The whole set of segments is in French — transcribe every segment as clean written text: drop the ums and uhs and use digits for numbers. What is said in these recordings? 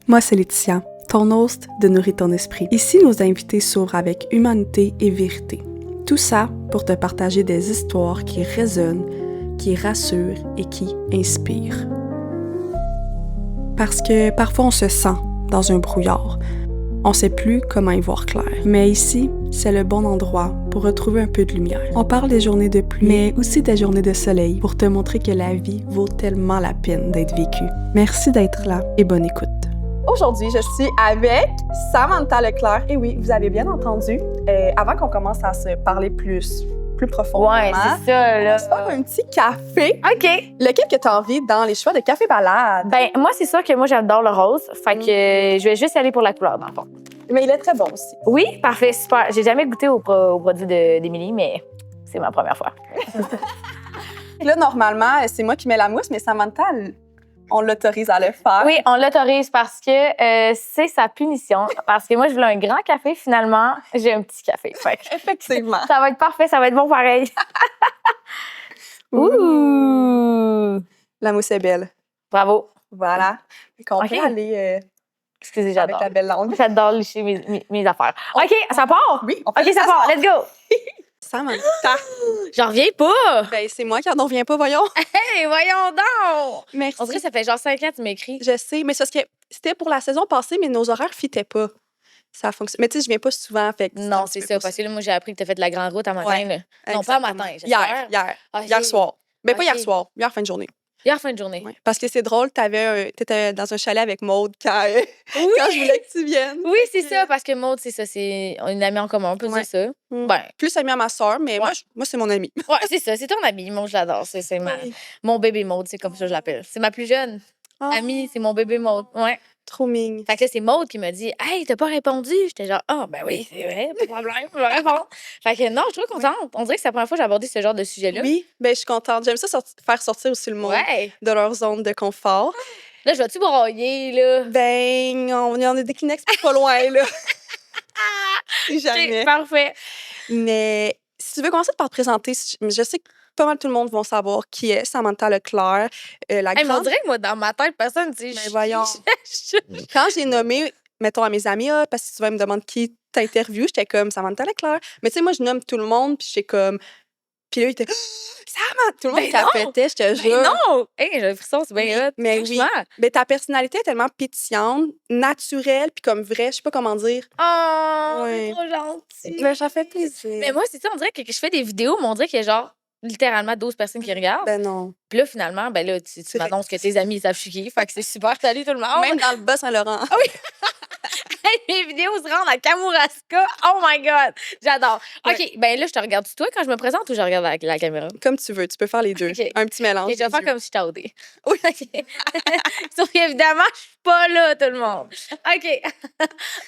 Moi, c'est Laetitia, ton host de Nourrir ton esprit. Ici, nos invités s'ouvrent avec humanité et vérité. Tout ça pour te partager des histoires qui résonnent, qui rassurent et qui inspirent. Parce que parfois, on se sent dans un brouillard. On sait plus comment y voir clair. Mais ici, c'est le bon endroit pour retrouver un peu de lumière. On parle des journées de pluie, mais aussi des journées de soleil pour te montrer que la vie vaut tellement la peine d'être vécue. Merci d'être là et bonne écoute. Aujourd'hui, je suis avec Samantha Leclerc. Et oui, vous avez bien entendu. Avant qu'on commence à se parler plus profondément, ouais, c'est ça, là. on se faire un petit café. OK. Lequel que tu as envie dans les choix de café balade? Ben, moi, c'est sûr que moi, j'adore le rose. Fait que je vais juste aller pour la couleur, dans le fond. Mais il est très bon aussi. Oui, parfait, super. J'ai jamais goûté au produit d'Émilie, mais c'est ma première fois. Là, normalement, c'est moi qui mets la mousse, mais Samantha, on l'autorise à le faire. Oui, on l'autorise parce que c'est sa punition. Parce que moi, je voulais un grand café. Finalement, j'ai un petit café. Fait que Effectivement. ça va être parfait, ça va être bon pareil. Ouh! La mousse est belle. Bravo. Voilà. On OK. peut aller Excusez, avec j'adore. la belle langue. J'adore licher mes affaires. OK, ça part? Oui, on fait OK, ça part. Let's go! Samantha. J'en reviens pas! Ben, c'est moi qui en reviens pas, voyons. Hey, voyons donc! Merci. On dirait que ça fait genre 5 ans que tu m'écris. Je sais, mais c'est parce que c'était pour la saison passée, mais nos horaires fitaient pas. Ça fonctionne. Mais tu sais, je viens pas souvent, fait que Non, c'est ça, parce que là, moi, j'ai appris que t'as fait de la grande route à matin. Ouais, là. Non, exactement. pas à matin, j'espère. Hier Ok. soir. Ben, pas hier Ok. soir, hier fin de journée. Hier, fin de journée. Ouais. Parce que c'est drôle, t'étais dans un chalet avec Maude quand je voulais que tu viennes. Oui, c'est Fait que- ça, parce que Maude, c'est ça, c'est une amie en commun, on peut Ouais. dire ça. Mm. Ben, Plus amie à ma soeur, mais Ouais. moi, c'est mon amie. ouais, c'est ça, c'est ton ami. Moi, je l'adore. C'est Oui. mon bébé Maude, c'est comme ça que je l'appelle. C'est ma plus jeune Ah, amie, c'est mon bébé Maude. Ouais. trop mignon. Fait que là, c'est Maude qui m'a dit Hey, t'as pas répondu? J'étais genre Ah, ben oui, c'est vrai, pas de problème, je vais répondre. Fait que non, je suis trop contente. On dirait que c'est la première fois que j'ai abordé ce genre de sujet-là. Oui, ben, je suis contente. J'aime ça faire sortir aussi le monde Ouais. de leur zone de confort. Là, je vais-tu broyer, là? Ben, on est en des Kleenex pas loin, là. Si jamais. Ok, parfait. Mais si tu veux commencer par te présenter, je sais que pas mal tout le monde va savoir qui est Samantha Leclerc. La Hey, mais on grande... dirait que moi, dans ma tête, personne ne dit. Mais voyons. Quand j'ai nommé, mettons, à mes amis, parce que tu vas me demander qui t'interviewe, j'étais comme Samantha Leclerc. Mais tu sais, moi, je nomme tout le monde, puis j'étais comme... Puis là, il était... Samantha! Tout le monde Ben non! capotait, je te Ben jure. non! Hey, j'ai le frisson, c'est bien hot. Mais oui. Franchement. Mais ta personnalité est tellement pétillante, naturelle, puis comme vraie, je sais pas comment dire. Oh, Ouais. c'est trop gentil. Ben, ça fait plaisir. Mais moi, c'est ça, on dirait que je fais des vidéos, mais on dirait qu'il y a genre littéralement 12 personnes qui regardent. Ben non. Puis là, finalement, ben là, tu C'est m'annonces que tes amis, ils savent je suis qui. Fait que c'est super. Salut tout le monde! Même dans le Bas-Saint-Laurent. Hey, mes vidéos se rendent à Kamouraska. Oh my God! J'adore. Ouais. OK, ben là, je te regarde toi quand je me présente ou je regarde la caméra? Comme tu veux, tu peux faire les deux. Ok. Un petit mélange. Ok, je vais des faire deux. comme si j'étais OD. Oui. OK. Sauf qu'évidemment, je suis pas là, tout le monde. OK.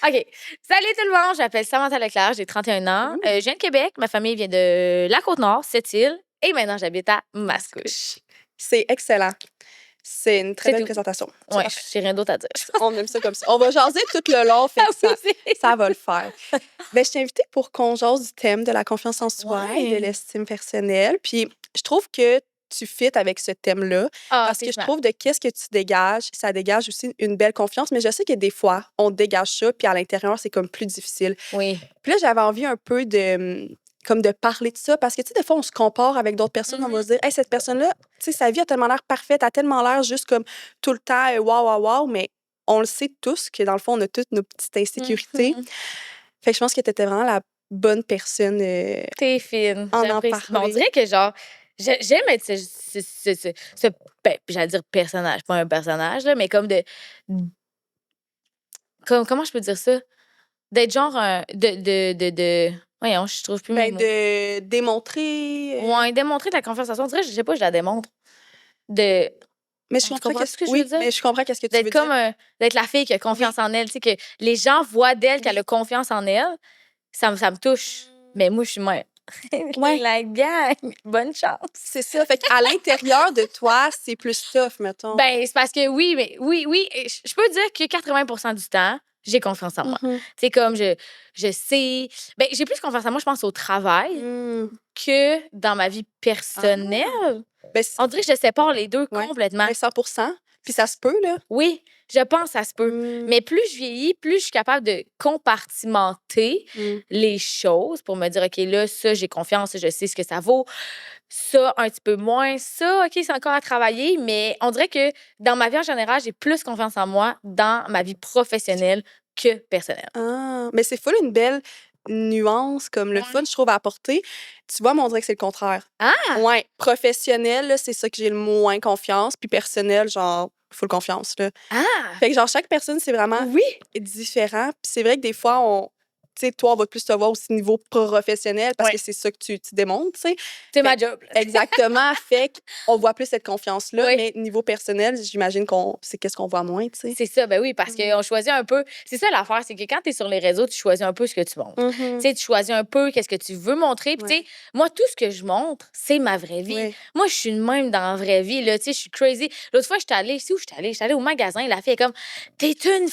OK. Salut tout le monde, je m'appelle Samantha Leclerc, j'ai 31 ans. Je viens de Québec, ma famille vient de la Côte-Nord, Sept-Îles, et maintenant j'habite à Mascouche. C'est excellent. C'est une très C'est belle tout. présentation. Ouais, j'ai rien d'autre à dire. On aime ça comme ça. On va jaser tout le long, fait que Ah oui, ça va le faire. Ben, je t'ai invitée pour qu'on jase du thème de la confiance en soi Ouais. et de l'estime personnelle. Puis, je trouve que tu fites avec ce thème-là parce que je trouve de qu'est-ce que tu dégages, ça dégage aussi une belle confiance. Mais je sais que des fois, on dégage ça, puis à l'intérieur, c'est comme plus difficile. Oui. Puis là, j'avais envie un peu de parler de ça parce que, tu sais, des fois, on se compare avec d'autres personnes, on va se dire, hey, cette personne-là, tu sais, sa vie a tellement l'air parfaite, a tellement l'air juste comme tout le temps, wow, mais on le sait tous que, dans le fond, on a toutes nos petites insécurités. Mhm. Fait que je pense que tu étais vraiment la bonne personne. T'es fine. En j'apprécie. parler. Mais on dirait que genre, j'aime être j'allais dire personnage, pas un personnage, là, mais comme de. Comment je peux dire ça? D'être genre voyons, je trouve plus mes Ben, mots. de démontrer. Ouais, démontrer de la confiance en soi. On dirait, je sais pas, je la démontre. De. Mais je Tu comprends comprends ce que je oui, veux dire? mais je comprends qu'est-ce que tu veux D'être comme dire. d'être la fille qui a confiance en elle. Tu sais, que les gens voient d'elle qu'elle a confiance en elle. Ça me touche. Mais moi, je suis moi. Ouais. La gang, bonne chance. C'est ça. Fait qu'à l'intérieur de toi, c'est plus tough, mettons. Ben, c'est parce que oui, je peux dire que 80% du temps, j'ai confiance en moi. Mhm. Tu sais, comme je sais. Ben, j'ai plus confiance en moi, je pense, au travail Mm. que dans ma vie personnelle. Ben, On dirait que je sépare les deux Ouais. complètement. ben, 100%. Puis ça se peut, là. Oui. Je pense que ça se peut. Mais plus je vieillis, plus je suis capable de compartimenter les choses pour me dire, OK, là, ça, j'ai confiance, je sais ce que ça vaut. Ça, un petit peu moins. Ça, OK, c'est encore à travailler. Mais on dirait que dans ma vie en général, j'ai plus confiance en moi dans ma vie professionnelle que personnelle. Ah, mais c'est full une belle nuance, comme le fun, je trouve, à apporter. Tu vois, mais on dirait que c'est le contraire. Ah! Ouais, professionnel, là, c'est ça que j'ai le moins confiance. Puis personnel, genre, full confiance, là. Ah! Fait que, genre, chaque personne, c'est vraiment Oui! différent. Puis c'est vrai que des fois, tu sais, toi, on va plus te voir aussi niveau professionnel parce Ouais. que c'est ça que tu démontres, tu sais. C'est ma job. là. Exactement. Fait qu'on voit plus cette confiance-là. Oui. Mais niveau personnel, j'imagine c'est qu'est-ce qu'on voit moins, tu sais. C'est ça, ben oui, parce qu'on choisit un peu. C'est ça l'affaire, c'est que quand tu es sur les réseaux, tu choisis un peu ce que tu montres. Tu sais, tu choisis un peu qu'est-ce que tu veux montrer. Puis, tu sais, moi, tout ce que je montre, c'est ma vraie vie. Ouais. Moi, je suis une même dans la vraie vie, là. Tu sais, je suis crazy. L'autre fois, j'étais allée, c'est où j'étais allée? J'étais allée au magasin, la fille est comme, t'es une.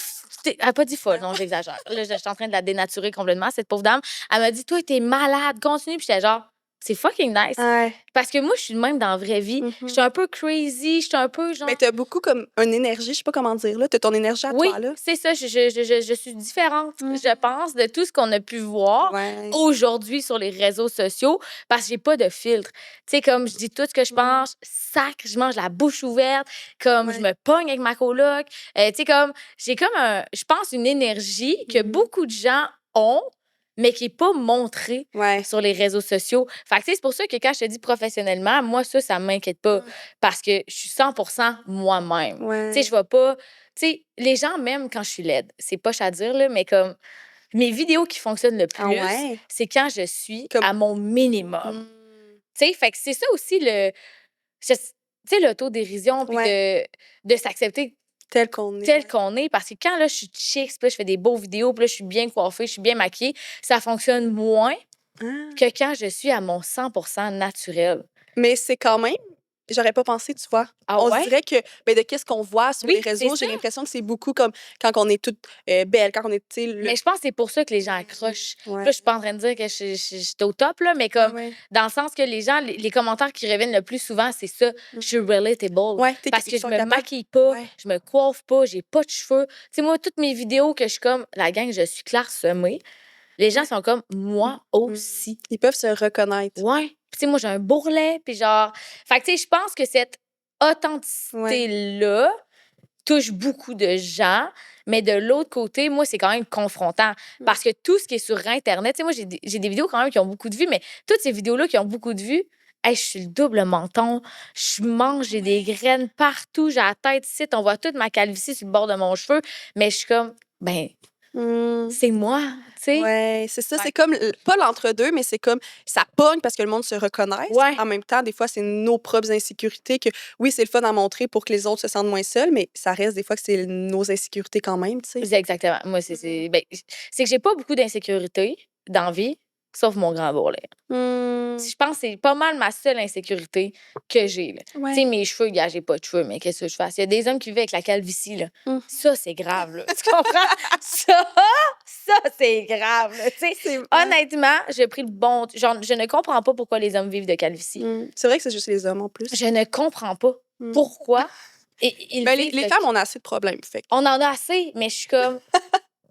Elle a pas dit folle, non, j'exagère. Là, je suis en train de la dénaturer complètement, cette pauvre dame. Elle m'a dit, toi, t'es malade, continue. Puis j'étais genre, c'est fucking nice. Ouais. Parce que moi, je suis de même dans la vraie vie. Je suis un peu crazy, je suis un peu genre. Mais t'as beaucoup comme une énergie, je sais pas comment dire, là. T'as ton énergie à Oui, toi, là. c'est ça. Je suis différente, je pense, de tout ce qu'on a pu voir Ouais. aujourd'hui sur les réseaux sociaux parce que j'ai pas de filtre. Tu sais, comme je dis tout ce que je pense, sac, je mange la bouche ouverte, comme je me pogne avec ma coloc. Tu sais, comme, j'ai comme, je pense, une énergie que beaucoup de gens ont, mais qui n'est pas montrée Ouais. sur les réseaux sociaux. Fait que, tu sais, c'est pour ça que quand je te dis professionnellement, moi, ça m'inquiète pas parce que je suis 100% moi-même. Ouais. Tu sais, je vais pas... Tu sais, les gens m'aiment quand je suis laide. C'est poche à dire, là, mais comme mes vidéos qui fonctionnent le plus, Ah ouais? c'est quand je suis Comme- à mon minimum. Tu sais, fait que c'est ça aussi tu sais, l'autodérision puis de s'accepter Tel qu'on est. tel qu'on est. Parce que quand là, je suis chic, puis là, je fais des beaux vidéos, puis là, je suis bien coiffée, je suis bien maquillée, ça fonctionne moins Ah. que quand je suis à mon 100% naturel. Mais c'est quand même, j'aurais pas pensé, tu vois. Ah On ouais? se dirait que, ben, de qu'est-ce qu'on voit sur Oui, les réseaux, c'est j'ai ça. l'impression que c'est beaucoup comme quand on est toute belle, quand on est, tu sais, Mais je pense que c'est pour ça que les gens accrochent. Ouais. Là, je suis pas en train de dire que je suis au top, là, mais comme Ouais. dans le sens que les gens, les commentaires qui reviennent le plus souvent, c'est ça. Je suis relatable. Ouais, t'es- Parce que ils je sont me capables. maquille pas, Ouais. je me coiffe pas, j'ai pas de cheveux. Tu sais, moi, toutes mes vidéos que je suis comme, la gang, je suis clairsemée, les gens sont comme, moi aussi. Ils peuvent se reconnaître. Ouais. Puis, tu sais, moi, j'ai un bourrelet, puis genre. Fait que, tu sais, je pense que cette authenticité-là touche beaucoup de gens, mais de l'autre côté, moi, c'est quand même confrontant. Parce que tout ce qui est sur Internet, tu sais, moi, j'ai des vidéos quand même qui ont beaucoup de vues, mais toutes ces vidéos-là qui ont beaucoup de vues, hey, je suis le double menton, je mange, j'ai des graines partout, j'ai la tête ici, on voit toute ma calvitie sur le bord de mon cheveu, mais je suis comme, ben, c'est moi, tu sais. Ouais, c'est ça. Ouais. C'est comme, pas l'entre-deux, mais c'est comme, ça pogne parce que le monde se reconnaisse. Ouais. En même temps, des fois, c'est nos propres insécurités que, oui, c'est le fun à montrer pour que les autres se sentent moins seuls, mais ça reste des fois que c'est nos insécurités quand même, tu sais. C'est exactement. Moi, ben, c'est que j'ai pas beaucoup d'insécurité dans la vie, sauf mon grand bourrelet. Je pense que c'est pas mal ma seule insécurité que j'ai. Là. Ouais. Tu sais, mes cheveux, gars, j'ai pas de cheveux, mais qu'est-ce que je fasse? Il y a des hommes qui vivent avec la calvitie, là. Ça, c'est grave, là. Tu comprends? ça, c'est grave, là. Tu sais, C'est vrai. honnêtement, j'ai pris le bon... Genre, je ne comprends pas pourquoi les hommes vivent de calvitie. C'est vrai que c'est juste les hommes en plus. Je ne comprends pas pourquoi. Ben, les femmes, on a assez de problèmes, fait. que- On en a assez, mais je suis comme... tu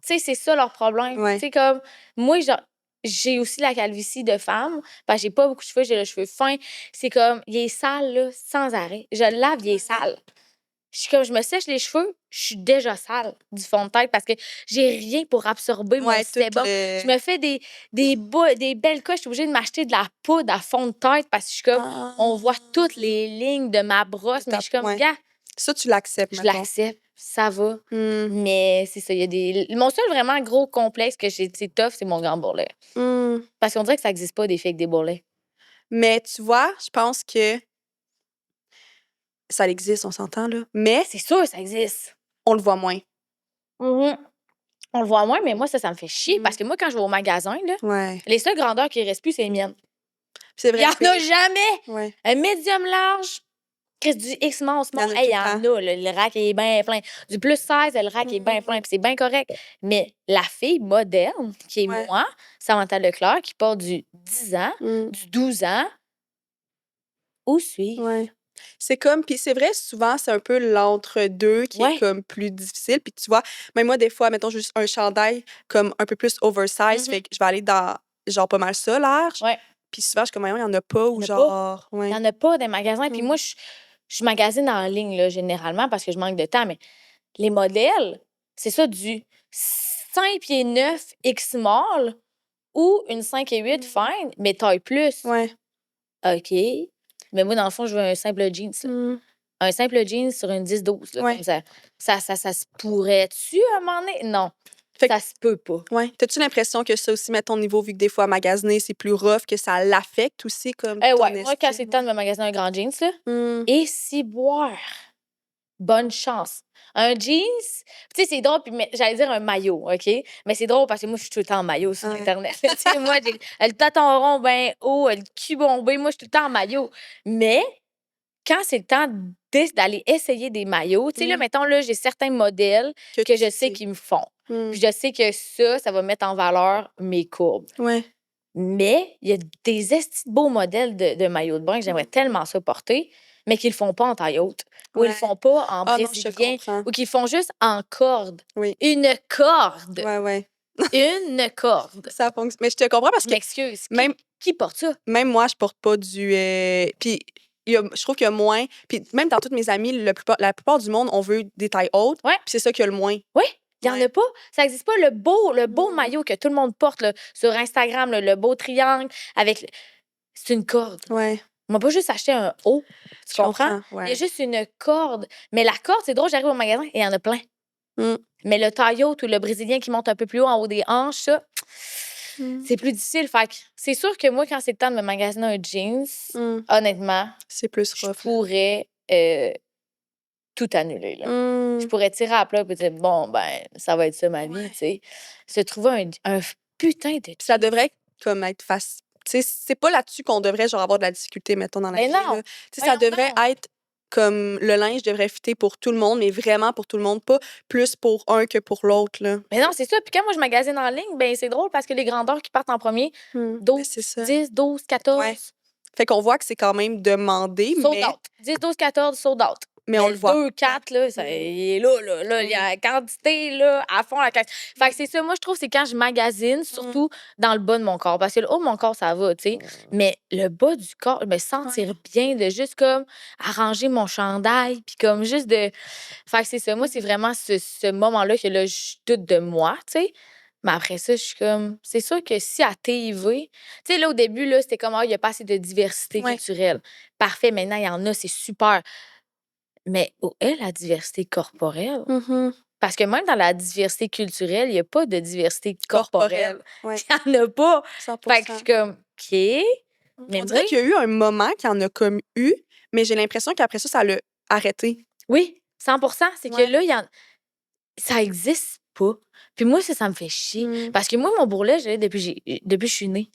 sais, c'est ça leur problème. Ouais. Tu sais, comme... Moi, genre... J'ai aussi la calvitie de femme, parce que j'ai pas beaucoup de cheveux, j'ai les cheveux fins. C'est comme, il est sale, là, sans arrêt. Je le lave, il est sale. Je suis comme, je me sèche les cheveux, je suis déjà sale du fond de tête parce que j'ai rien pour absorber mon Ouais, tout sébum. le- Je me fais des belles coches, je suis obligée de m'acheter de la poudre à fond de tête parce que je suis comme, on voit toutes les lignes de ma brosse, mais je suis comme, Ouais. gars, Ça, tu l'acceptes, je mettons. l'accepte, ça va. Mais c'est ça, il y a des... Mon seul vraiment gros complexe que j'ai, c'est tough, c'est mon grand bourrelet. Parce qu'on dirait que ça n'existe pas des filles avec des bourrelets. Mais tu vois, je pense que ça existe, on s'entend, là. Mais C'est sûr, ça existe. on le voit moins. On le voit moins, mais moi, ça me fait chier. Parce que moi, quand je vais au magasin, là, Ouais. les seules grandeurs qui restent plus, c'est les miennes. C'est Il vrai. n'y en que- a jamais. Ouais. Un médium large, Chris, du X small, Il y en a hey, il y tout en le a. Là, le rack est bien plein. Du plus 16, le rack est bien plein. Puis c'est bien correct. Mais la fille moderne, qui est Ouais. moi, Samantha Leclerc, qui porte du 10 ans, du 12 ans, où suis-je? Ouais. C'est comme, puis c'est vrai, souvent, c'est un peu l'entre-deux qui est Ouais. comme plus difficile. Puis tu vois, même moi, des fois, mettons juste un chandail comme un peu plus oversize, fait que je vais aller dans genre pas mal ça, large. Ouais. Puis souvent, je suis comme, il y en a pas, ou Il y en a pas. genre, Il ouais. n'y en a pas dans les magasins. Puis Mm. moi, je magasine en ligne, là, généralement, parce que je manque de temps. Mais les modèles, c'est ça, du 5 pieds 9 X small ou une 5 et 8 fine, mais taille plus. Ouais. OK. Mais moi, dans le fond, je veux un simple jeans. Là. Mm. Un simple jeans sur une 10-12. Là, Ouais. comme ça se pourrait-tu à un moment donné? Non. Fait que- Ça se peut pas. Ouais. T'as-tu l'impression que ça aussi, mettons, niveau, vu que des fois, magasiner, c'est plus rough, que ça l'affecte aussi, comme ton Ouais, moi, quand estime? c'est le temps de me magasiner un grand jeans, là, Mm. et si boire, bonne chance. Un jeans, tu sais, c'est drôle, puis j'allais dire un maillot, OK? Mais c'est drôle parce que moi, je suis tout le temps en maillot sur Ouais. Internet. Tu sais, moi, j'ai le tâton rond bien haut, le cul bombé, moi, je suis tout le temps en maillot. Mais quand c'est le temps d'aller essayer des maillots, tu sais, là, mettons, là, j'ai certains modèles que je sais qu'ils me font. Mm. Puis je sais que ça va mettre en valeur mes courbes. Ouais. Mais il y a des estis de beaux modèles de maillots de bain que j'aimerais tellement ça porter, mais qu'ils le font pas en taille haute. Ou ils le Ouais. font pas en Ah non, je te brésilien. comprends. Ou qu'ils le font juste en corde. Oui. Une corde. Ouais, ouais. Une corde. Ça fonctionne. Mais je te comprends parce Je que m'excuse. même, Qui porte ça? même moi, je porte pas du. Puis je trouve qu'il y a moins. Puis même dans toutes mes amies, la plupart du monde, on veut des tailles hautes. Ouais. Puis c'est ça qu'il y a le moins. Oui, il n'y en Ouais. a pas. Ça n'existe pas. Le beau maillot que tout le monde porte là, sur Instagram, là, le beau triangle avec. C'est une corde. Ouais. On m'a pas juste acheté un haut. Tu Je comprends? comprends, ouais. Il y a juste une corde. Mais la corde, c'est drôle, j'arrive au magasin et il y en a plein. Mm. Mais le taille haute ou le brésilien qui monte un peu plus haut en haut des hanches, ça, c'est plus difficile. Fait que c'est sûr que moi, quand c'est le temps de me magasiner un jeans, honnêtement, C'est plus je rough. pourrais tout annuler. Là. Mm. Je pourrais tirer à plat et dire, bon, ben, ça va être ça ma vie, tu sais. Se trouver un putain de Puis ça jeans. devrait comme être facile. Tu sais, c'est pas là-dessus qu'on devrait genre avoir de la difficulté, mettons, dans la Mais vie. non. là. Tu sais, ça Voyons devrait donc. être comme le linge devrait fitter pour tout le monde, mais vraiment pour tout le monde, pas plus pour un que pour l'autre. Là. Mais non, c'est ça. Puis quand moi, je magasine en ligne, ben c'est drôle parce que les grandeurs qui partent en premier, Ben, 12, c'est ça. 10, 12, 14, Ouais. Fait qu'on voit que c'est quand même demandé, sold mais, out. 10, 12, 14, sold out. mais on le voit. 2, 4, là, ça, il est là. Il y a la quantité, là, à fond, la caisse. Fait que c'est ça, moi, je trouve, c'est quand je magasine, surtout dans le bas de mon corps. Parce que le haut de mon corps, ça va, tu sais. Mais le bas du corps, me sentir bien, de juste comme arranger mon chandail, puis comme juste de. Fait que c'est ça, moi, c'est vraiment ce moment-là que là, je doute de moi, tu sais. Mais après ça, je suis comme. C'est sûr que si à TV, tu sais, là, au début, là, c'était comme, il n'y a pas assez de diversité culturelle. Parfait, maintenant, il y en a, c'est super. Mais où est la diversité corporelle? Parce que même dans la diversité culturelle, il n'y a pas de diversité corporelle. Ouais. Il n'y en a pas. 100%. Fait que je suis comme, OK. Mais On dirait qu'il y a eu un moment qu'il y en a comme eu, mais j'ai l'impression qu'après ça l'a arrêté. Oui, 100%. C'est que Ouais. là, ça n'existe pas. Puis moi, ça me fait chier. Parce que moi, mon bourrelet, je l'ai depuis que je suis née.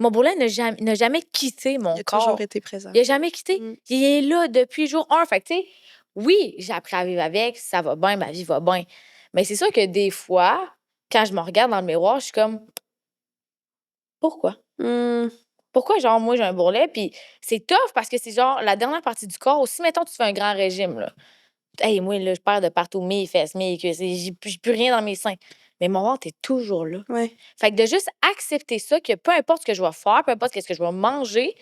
Mon bourrelet n'a jamais quitté mon Il a corps. toujours été présent. Il n'a jamais quitté. Il est là depuis jour 1. Fait que, tu sais, oui, j'ai appris à vivre avec, ça va bien, ma vie va bien. Mais c'est sûr que des fois, quand je me regarde dans le miroir, je suis comme, pourquoi? Pourquoi, genre, moi, j'ai un bourrelet? Puis c'est tough parce que c'est genre la dernière partie du corps. Aussi, mettons, tu fais un grand régime, là. Hey, moi, là, je perds de partout mes fesses, mes cuisses, j'ai plus rien dans mes seins. Mais mon ventre est toujours là. Ouais. Fait que de juste accepter ça, que peu importe ce que je vais faire, peu importe ce que je vais manger,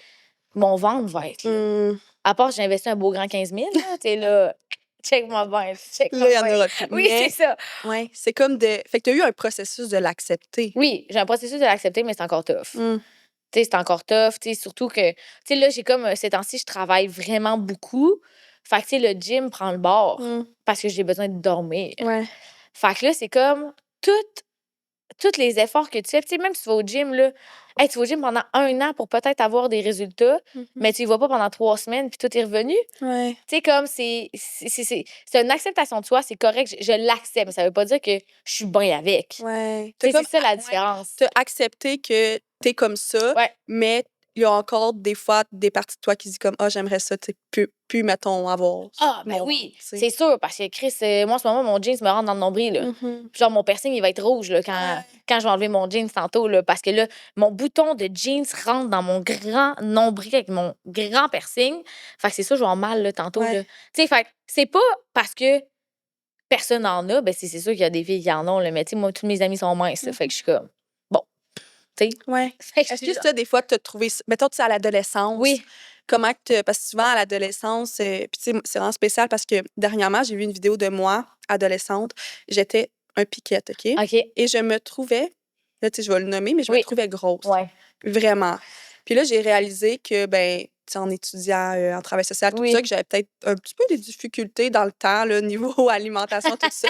mon ventre va être là. À part si j'ai investi un beau grand 15 000, là, tu sais, là, check-moi bien, check-moi Là, il y en bien. aura plus. Oui, c'est ça. Ouais, c'est comme de. Fait que tu as eu un processus de l'accepter. Oui, j'ai un processus de l'accepter, mais c'est encore tough. Tu sais, c'est encore tough. Tu sais, surtout que, tu sais, là, j'ai comme, ces temps-ci, je travaille vraiment beaucoup. Fait que, tu sais, le gym prend le bord parce que j'ai besoin de dormir. Ouais. Fait que là, c'est comme tous les efforts que tu fais. Tu sais, même si tu vas au gym, là, hey, tu vas au gym pendant 1 an pour peut-être avoir des résultats, mais tu y vas pas pendant 3 semaines puis tout est revenu. Ouais. Tu sais, comme c'est une acceptation de soi, c'est correct, je l'accepte, mais ça veut pas dire que je suis bien avec. Ouais. Tu sais, c'est ça la différence. T'as accepté que t'es comme ça, Ouais. mais il y a encore des fois des parties de toi qui disent comme ah j'aimerais ça, tu sais, plus mettons avoir. Ah, ben mon oui, ventre, tu sais. c'est sûr, parce que Chris, moi, en ce moment, mon jeans me rentre dans le nombril, là. Mhm. Puis genre, mon piercing, il va être rouge, là, quand je vais enlever mon jeans tantôt, là, parce que là, mon bouton de jeans rentre dans mon grand nombril avec mon grand piercing. Fait que c'est ça, je vais avoir mal, là, tantôt, Ouais. là. Tu sais, fait que c'est pas parce que personne en a, ben c'est sûr qu'il y a des filles qui en ont, là, mais tu sais, moi, tous mes amis sont minces, là, fait que je suis comme, bon, tu sais. Ouais. Fait que je Est-ce suis que ça, des fois, tu as trouvé. Mettons, tu sais, à l'adolescence. Oui. Comment que parce que souvent, à l'adolescence, puis tu sais, c'est vraiment spécial parce que dernièrement, j'ai vu une vidéo de moi, adolescente. J'étais un piquette, OK? OK. Et je me trouvais, là, tu sais, je vais le nommer, mais je me Oui. trouvais grosse. Ouais. Vraiment. Puis là, j'ai réalisé que, ben, tu sais, en étudiant en travail social, tout Oui. ça, que j'avais peut-être un petit peu des difficultés dans le temps, là, niveau alimentation, tout ça.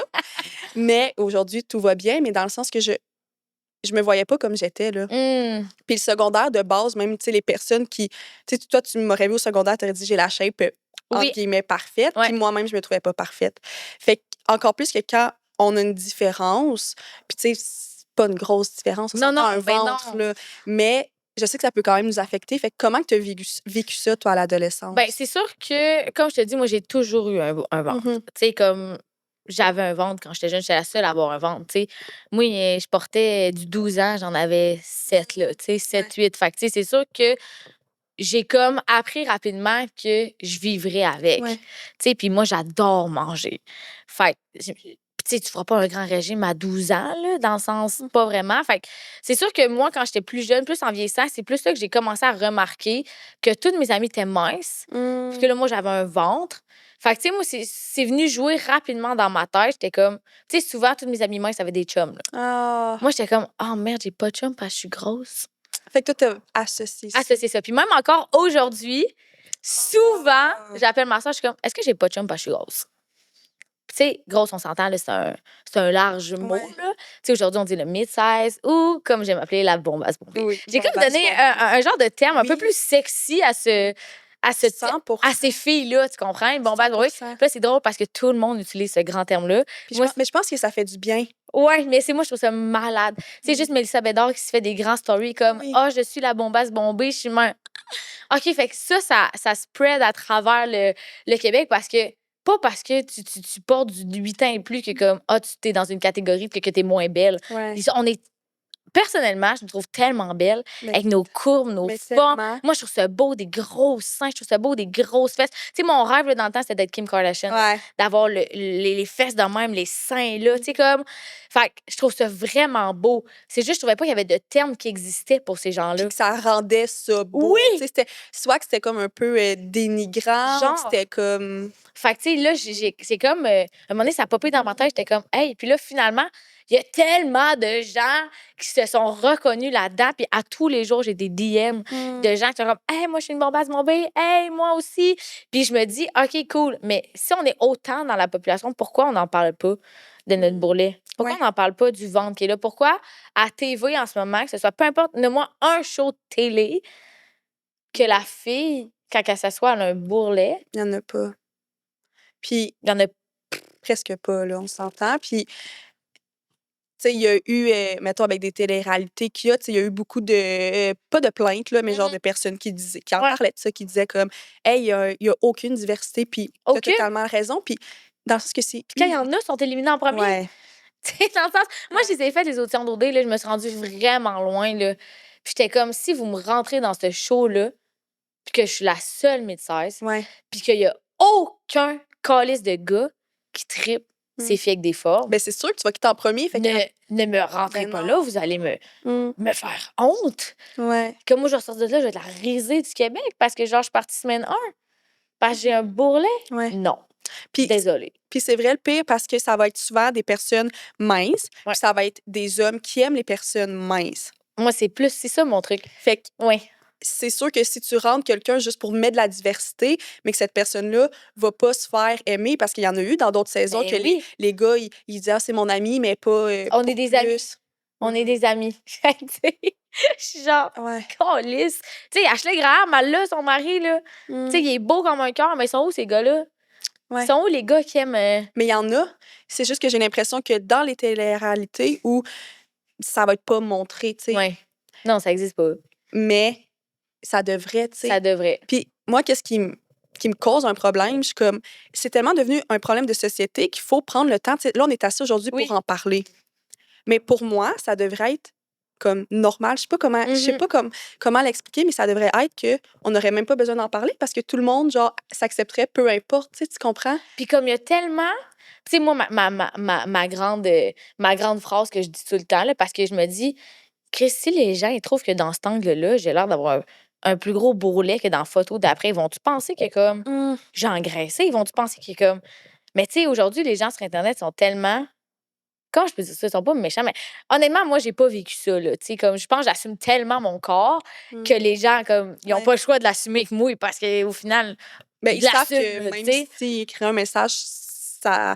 Mais aujourd'hui, tout va bien, mais dans le sens que je me voyais pas comme j'étais, là. Hum. Puis le secondaire, de base, même, tu sais, les personnes qui... Tu sais, toi, tu m'aurais vu au secondaire, tu aurais dit, j'ai la shape, entre Oui. guillemets, parfaite. Ouais. Puis moi-même, je me trouvais pas parfaite. Fait que, encore plus que quand on a une différence, puis tu sais, c'est pas une grosse différence, on Non, s'entend non, un ben ventre, non. là. Mais je sais que ça peut quand même nous affecter. Fait que comment tu as vécu ça, toi, à l'adolescence? Ben, c'est sûr que, comme je te dis, moi, j'ai toujours eu un ventre. Mhm. Tu sais, comme j'avais un ventre quand j'étais jeune, j'étais la seule à avoir un ventre, tu sais. Moi, je portais du 12 ans, j'en avais 7, là, tu sais, 7, 8. Fait que, tu sais, c'est sûr que j'ai comme appris rapidement que je vivrais avec. Ouais. Tu sais, puis moi, j'adore manger. Fait que, tu sais, tu feras pas un grand régime à 12 ans, là, dans le sens, pas vraiment. Fait que c'est sûr que moi, quand j'étais plus jeune, plus en vieillissant, c'est plus ça que j'ai commencé à remarquer que toutes mes amies étaient minces. Puis que là, moi, j'avais un ventre. Fait que, tu sais, moi, c'est venu jouer rapidement dans ma tête. J'étais comme, tu sais, souvent, toutes mes amies minces avaient des chums, là. Ah. Moi, j'étais comme, oh merde, j'ai pas de chum parce que je suis grosse. Fait que toi, t'as associé ça. Associer ça. Puis même encore aujourd'hui, souvent, j'appelle ma soeur, je suis comme, est-ce que j'ai pas de chum parce que je suis grosse? Puis, tu sais, grosse, on s'entend, là, c'est un large mot, Ouais. là. Tu sais, aujourd'hui, on dit le mid-size ou, comme j'aime appeler, la bombasse bombée. Oui, J'ai comme bombasse donné bombée. un genre de terme un peu Oui. plus sexy à ces 100%. filles-là, tu comprends? Une bombasse bombée. 100%. Puis là, c'est drôle parce que tout le monde utilise ce grand terme-là. Puis Moi, mais je pense que ça fait du bien. ouais, mais moi, je trouve ça malade. C'est juste Mélissa Bédard qui se fait des grands stories comme Oui. ah, je suis la bombasse bombée, je suis même. OK, fait que ça spread à travers le Québec pas parce que tu portes du 8 ans et plus que comme ah, tu t'es dans une catégorie que t'es moins belle. Ouais. On est personnellement, je me trouve tellement belle Mais- avec nos courbes, nos mais formes. tellement. Moi, je trouve ça beau, des gros seins, je trouve ça beau, des grosses fesses. Tu sais, mon rêve là, dans le temps, c'était d'être Kim Kardashian. Ouais. D'avoir les fesses de même, les seins là, tu sais, comme... Fait que je trouve ça vraiment beau. C'est juste, je trouvais pas qu'il y avait de termes qui existaient pour ces gens-là. Puis que ça rendait ça beau. Oui! Tu sais, soit que c'était comme un peu dénigrant, Genre. ou que c'était comme... Fait que, tu sais, là, c'est comme... à un moment donné, ça a popé dans ma tête. J'étais comme, hey, puis là, finalement, il y a tellement de gens qui se sont reconnus là-dedans. Puis à tous les jours, j'ai des DM de gens qui sont comme, hey, moi, je suis une bombasse bombée. Hey, moi aussi. Puis je me dis, OK, cool. Mais si on est autant dans la population, pourquoi on n'en parle pas de notre bourrelet? Pourquoi Ouais. on n'en parle pas du ventre qui est là? Pourquoi à TV en ce moment, que ce soit peu importe, moi un show de télé, que la fille, quand elle s'assoit, elle a un bourrelet, Il n'y en a pas. Puis il y en a. presque pas, là, on s'entend. Puis, tu sais, il y a eu, mettons, avec des téléréalités qu'il y a, tu sais, il y a eu beaucoup de... pas de plaintes, là, mais genre de personnes qui en Ouais. parlaient de ça, qui disaient comme, hey, il y a aucune diversité, puis t'as Aucune? totalement raison. Puis, dans ce que c'est... Puis quand il y en a, ils sont éliminés en premier. Ouais. Tu sais, dans le sens, moi, je les ai fait, les auditions d'OD, là, je me suis rendue vraiment loin, là. Puis j'étais comme, si vous me rentrez dans ce show-là, puis que je suis la seule mid-size, Ouais. puis qu'il y a aucun calice de gars qui trippe ses filles avec des formes, Ben, c'est sûr que tu vas quitter en premier. Fait que... ne me rentrez Ben pas non. là, vous allez me faire honte. Ouais. Comme moi, je sors de là, je vais être la risée du Québec parce que, genre, je suis partie semaine 1. Parce que j'ai un bourrelet. Ouais. Non. Puis, Désolée. Puis c'est vrai le pire parce que ça va être souvent des personnes minces, Ouais. puis ça va être des hommes qui aiment les personnes minces. Moi, c'est ça mon truc. Fait que Oui. c'est sûr que si tu rentres quelqu'un juste pour mettre de la diversité, mais que cette personne-là va pas se faire aimer, parce qu'il y en a eu dans d'autres saisons Ben que oui. les gars, ils disent « Ah, c'est mon ami », mais pas On pas est des plus. amis. On est des amis. Fait que, tu sais, je suis genre, Ouais. calisse. Tu sais, Ashley Graham, elle là, son mari, là. Tu sais, il est beau comme un cœur, mais ils sont où, ces gars-là? Ouais. Ils sont où, les gars qui aiment... Mais il y en a. C'est juste que j'ai l'impression que dans les téléréalités où ça va être pas montré, tu sais. Ouais. Non, ça existe pas. Mais ça devrait, tu sais. Ça devrait. Puis moi, qu'est-ce qui me cause un problème? Je suis comme, c'est tellement devenu un problème de société qu'il faut prendre le temps. Tu sais, là, on est assis aujourd'hui Oui. pour en parler. Mais pour moi, ça devrait être comme normal. Je sais pas comment, je sais pas comment l'expliquer, mais ça devrait être que on n'aurait même pas besoin d'en parler parce que tout le monde, genre, s'accepterait peu importe. Tu sais, tu comprends? Puis comme il y a tellement... Tu sais, moi, ma grande phrase que je dis tout le temps, là, parce que je me dis, Chris, si les gens ils trouvent que dans cet angle-là, j'ai l'air d'avoir un plus gros bourrelet que dans la photo d'après, ils vont-tu penser que comme j'ai engraissé? Ils vont-tu penser que comme... Mais tu sais, aujourd'hui, les gens sur Internet sont tellement... Comment je peux dire ça? Ils sont pas méchants, mais honnêtement, moi, j'ai pas vécu ça, là. Tu sais, comme, je pense que j'assume tellement mon corps que les gens, comme, ils ont Ouais. pas le choix de l'assumer avec moi parce qu'au final, Mais ils savent l'assument, que là, même tu sais. s'ils écrivent un message, ça,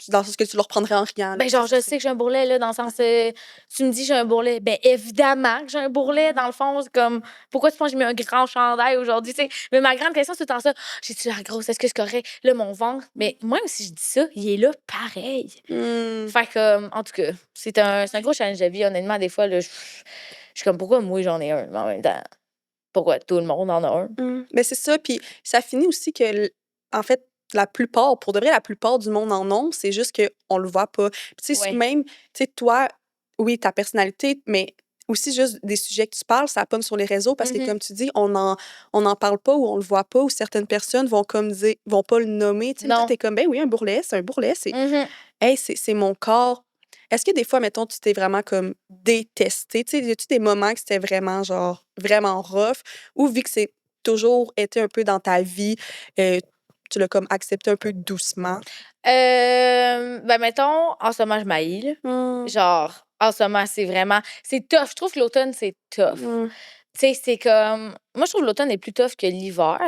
dans le sens que tu leur prendrais en riant. là, Ben, genre, tu je sais que j'ai un bourrelet, là, dans le sens, tu me dis j'ai un bourrelet. Ben, évidemment que j'ai un bourrelet, dans le fond. C'est comme, pourquoi tu penses que j'ai mis un grand chandail aujourd'hui, tu sais? Mais ma grande question, c'est tout le temps ça. J'ai-tu la grosse? Est-ce que c'est correct? Là, mon ventre. Mais même si je dis ça, il est là pareil. Fait que, en tout cas, c'est un gros challenge de vie, honnêtement. Des fois, là, je suis comme, pourquoi moi, j'en ai un? Mais en même temps, pourquoi tout le monde en a un? Mais c'est ça, puis ça finit aussi que, en fait, la plupart, pour de vrai, la plupart du monde en ont, c'est juste qu'on le voit pas. Puis, tu sais, Ouais. même, tu sais, toi, oui, ta personnalité, mais aussi juste des sujets que tu parles, ça pomme sur les réseaux parce que, comme tu dis, on en parle pas ou on le voit pas ou certaines personnes vont comme dire, vont pas le nommer. Tu sais, toi, Non. t'es comme, ben oui, un bourrelet, c'est un bourrelet, c'est, Mhm. hey, c'est mon corps. Est-ce que des fois, mettons, tu t'es vraiment comme détesté? Tu sais, y a-tu des moments que c'était vraiment, genre, vraiment rough ou vu que c'est toujours été un peu dans ta vie, tu l'as comme accepté un peu doucement? Ben, mettons, en ce moment, je m'haïs, là. Genre, en ce moment, c'est vraiment... C'est tough. Je trouve que l'automne, c'est tough. Tu sais, c'est comme... Moi, je trouve que l'automne est plus tough que l'hiver.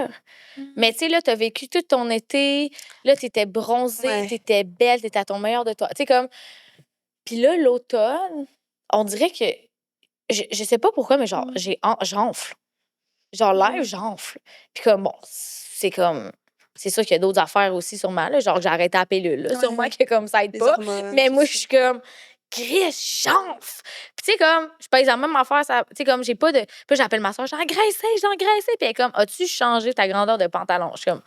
Mais tu sais, là, t'as vécu tout ton été. Là, t'étais bronzée, Ouais. t'étais belle, t'étais à ton meilleur de toi. Tu sais, comme... Puis là, l'automne, on dirait que... Je sais pas pourquoi, mais genre, j'enfle. Genre, l'air, j'enfle. Puis comme, bon, c'est comme... C'est sûr qu'il y a d'autres affaires aussi, sûrement, là. Genre, que j'ai arrêté la pilule, là. Sûrement Ouais. que comme ça aide Les pas. hormones, Mais tout moi, ça. je suis comme... Chris, j'enfle! Puis tu sais, comme, je pèse la même affaire, ça... Tu sais, comme, j'ai pas de... Puis j'appelle ma soeur, j'ai engraissé. Puis elle est comme, as-tu changé ta grandeur de pantalon? Je suis comme,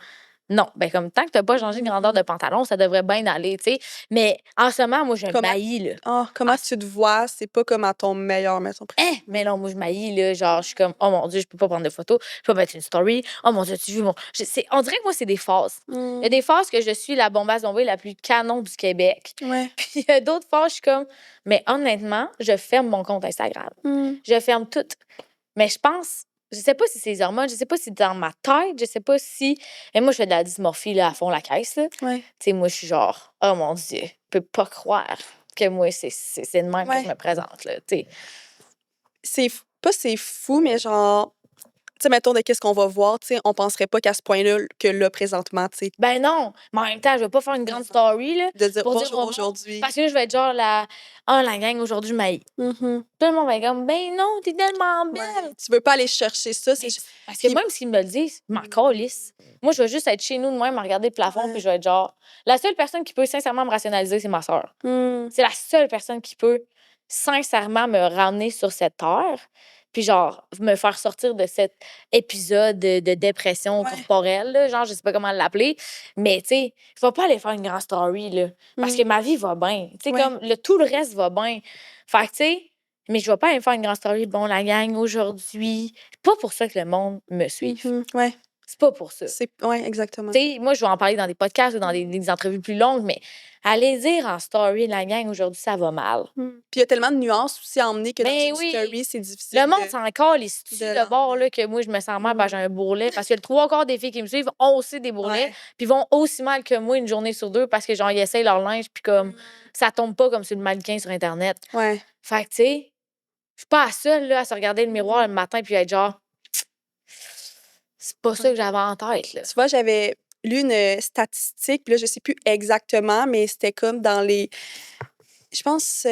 non. Ben, comme, tant que t'as pas changé de grandeur de pantalon, ça devrait bien aller, tu sais. Mais en ce moment, moi, je Comment- m'haïs, là. Comment tu te vois? C'est pas comme à ton meilleur, mettons. Mais non, moi, je m'haïs, là. Genre, je suis comme, oh mon Dieu, je peux pas prendre de photos, je peux pas mettre une story. Oh mon Dieu, tu vu mon. On dirait que moi, c'est des phases. Il y a des phases que je suis la bombasse zombie la plus canon du Québec. Ouais. Puis il y a d'autres phases, je suis comme, mais honnêtement, je ferme mon compte Instagram. Je ferme tout. Mais je pense, je sais pas si c'est les hormones, je sais pas si c'est dans ma tête, je sais pas si. Et moi, je fais de la dysmorphie, là, à fond la caisse, là. Ouais. Tu sais, moi, je suis genre, oh mon Dieu, je peux pas croire que moi, c'est de même que Ouais. je me présente, là, tu sais. C'est fou, mais genre, tu sais, mettons, de qu'est-ce qu'on va voir, tu sais, on penserait pas qu'à ce point-là, que là, présentement, tu sais, Ben non, mais en même temps, je vais pas faire une grande story, là, de dire pour dire bonjour au monde, aujourd'hui. parce que là, je vais être genre la gang, aujourd'hui, je m'haïs. Mhm. Tout le monde va être comme, ben non, t'es tellement belle. Ouais. Tu veux pas aller chercher ça, c'est Parce que Puis- même s'ils me le disent, je m'en calisse. Moi, je vais juste être chez nous de même à regarder le plafond, Ouais. puis je vais être genre... La seule personne qui peut sincèrement me rationaliser, c'est ma soeur. Hmm. C'est la seule personne qui peut sincèrement me ramener sur cette terre, puis genre, me faire sortir de cet épisode de dépression Ouais. corporelle, là, genre, je sais pas comment l'appeler, mais tu sais, je vais pas aller faire une grande story, là, parce que ma vie va bien. Tu sais, Ouais. comme, tout le reste va bien. Fait que, tu sais, mais je vais pas aller me faire une grande story, bon, la gang, aujourd'hui. C'est pas pour ça que le monde me suit. Ouais. C'est pas pour ça. Ouais, exactement. Tu sais, moi, je vais en parler dans des podcasts ou dans des entrevues plus longues, mais aller dire en story, la gang, aujourd'hui, ça va mal. Puis il y a tellement de nuances aussi à emmener que dans Ben une oui. story, c'est difficile. Le monde s'en colle, les de de bord, là, que moi, je me sens mal, parce que j'ai un bourrelet. Parce que le 3/4 des filles qui me suivent ont aussi des bourrelets, Ouais. puis vont aussi mal que moi une journée sur deux, parce que, genre, ils essayent leur linge, puis comme, ça tombe pas comme sur le mannequin sur Internet. Ouais. Fait que, tu sais, je suis pas la seule, là, à se regarder le miroir le matin, puis être genre, c'est pas ça que j'avais en tête, là. Tu vois, j'avais lu une statistique, puis là, je sais plus exactement, mais c'était comme dans les... Je pense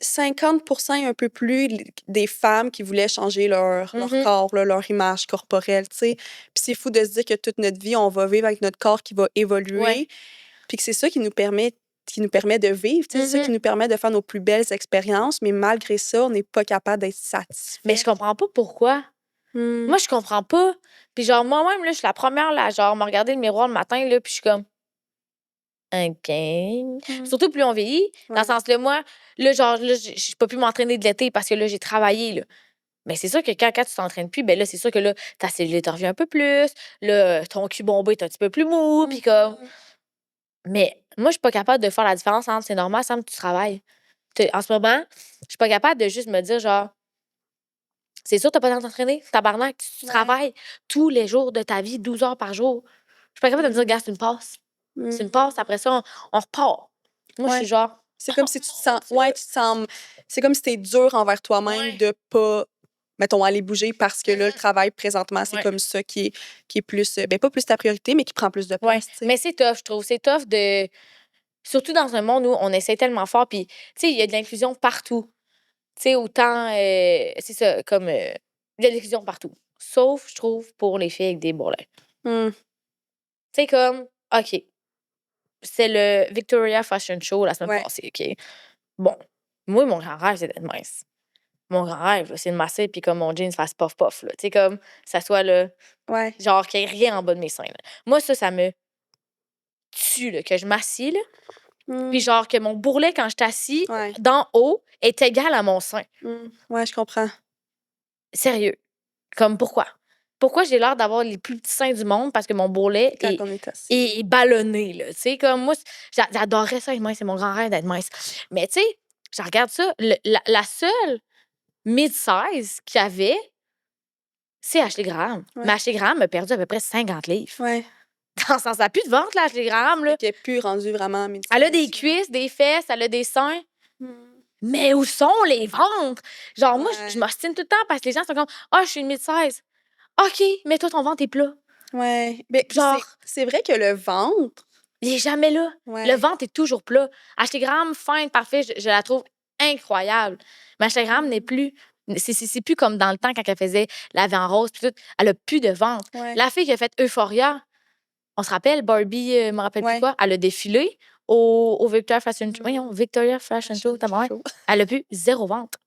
50% et un peu plus des femmes qui voulaient changer leur corps, là, leur image corporelle, tu sais. Puis c'est fou de se dire que toute notre vie, on va vivre avec notre corps qui va évoluer. Ouais. Puis que c'est ça qui nous permet qui nous permet de vivre, tu sais, c'est ça qui nous permet de faire nos plus belles expériences, mais malgré ça, on n'est pas capable d'être satisfait. Mais je comprends pas pourquoi. Moi, je comprends pas. Puis genre, moi-même, là, je suis la première, là, genre, me regarder le miroir le matin, là, puis je suis comme... OK. Surtout plus on vieillit. Dans le sens, là, moi, là, genre, là, je peux plus m'entraîner de l'été parce que là, j'ai travaillé, là. Mais c'est sûr que quand tu t'entraînes plus, ben là, c'est sûr que là, ta cellulite revient un peu plus. Là, ton cul bombé est un petit peu plus mou. Puis comme... Mais moi, je suis pas capable de faire la différence entre c'est normal, Sam, tu travailles. En ce moment, je suis pas capable de juste me dire, genre, c'est sûr, t'as pas le temps de t'entraîner, tabarnak, tu travailles tous les jours de ta vie, 12 heures par jour. Je suis pas capable de me dire, gars, c'est une passe. C'est une passe, après ça, on repart. Moi, je suis genre... C'est comme si tu te sens... Ouais, tu te sens... C'est comme si t'es dur envers toi-même de pas, mettons, aller bouger parce que là, le travail, présentement, c'est comme ça qui est plus... Ben, pas plus ta priorité, mais qui prend plus de place, tu sais. Mais c'est tough, je trouve. C'est tough de... Surtout dans un monde où on essaie tellement fort, puis, tu sais, il y a de l'inclusion partout. Tu sais, autant... c'est ça, comme... il y a de l'inclusion partout. Sauf, je trouve, pour les filles avec des bourrelets. Tu sais, comme... OK. C'est le Victoria Fashion Show la semaine passée, OK? Bon. Moi, mon grand rêve, c'est d'être mince. Mon grand rêve, là, c'est de masser puis comme mon jeans fasse puff-puff, là. Tu sais, comme, ça soit, là... Genre, qu'il n'y ait rien en bas de mes seins, là. Moi, ça me tue, là, que je m'assis, là. Puis genre, que mon bourrelet, quand je t'assis, d'en haut, est égal à mon sein. Ouais, je comprends. Sérieux. Comme, pourquoi? Pourquoi j'ai l'air d'avoir les plus petits seins du monde parce que mon bourrelet est ballonné, là. Tu sais, comme moi, j'adorerais ça être mince. C'est mon grand rêve d'être mince. Mais tu sais, je regarde ça. La seule mid-size qu'il y avait, c'est Ashley Graham. Mais Ashley Graham a perdu à peu près 50 livres. Dans le sens, ça n'a plus de ventre, là, Ashley Graham, là. Elle n'est plus rendue vraiment mid-size. Elle a des cuisses, des fesses, elle a des seins. Mais où sont les ventres? Genre, moi, je m'ostine tout le temps parce que les gens sont comme « Ah, je suis une mid-size. » OK, mais toi, ton ventre est plat. Ouais. Mais genre, c'est vrai que le ventre... Il est jamais là. Le ventre est toujours plat. Ashley Graham, fine, parfait, je la trouve incroyable. Mais Ashley Graham n'est plus... C'est plus comme dans le temps quand elle faisait la vie en rose. Puis tout, elle a plus de ventre. La fille qui a fait Euphoria, on se rappelle, Barbie, je me rappelle plus quoi, elle a défilé au Victoria Fashion Show. Voyons, Victoria Fashion Show, elle a plus zéro ventre.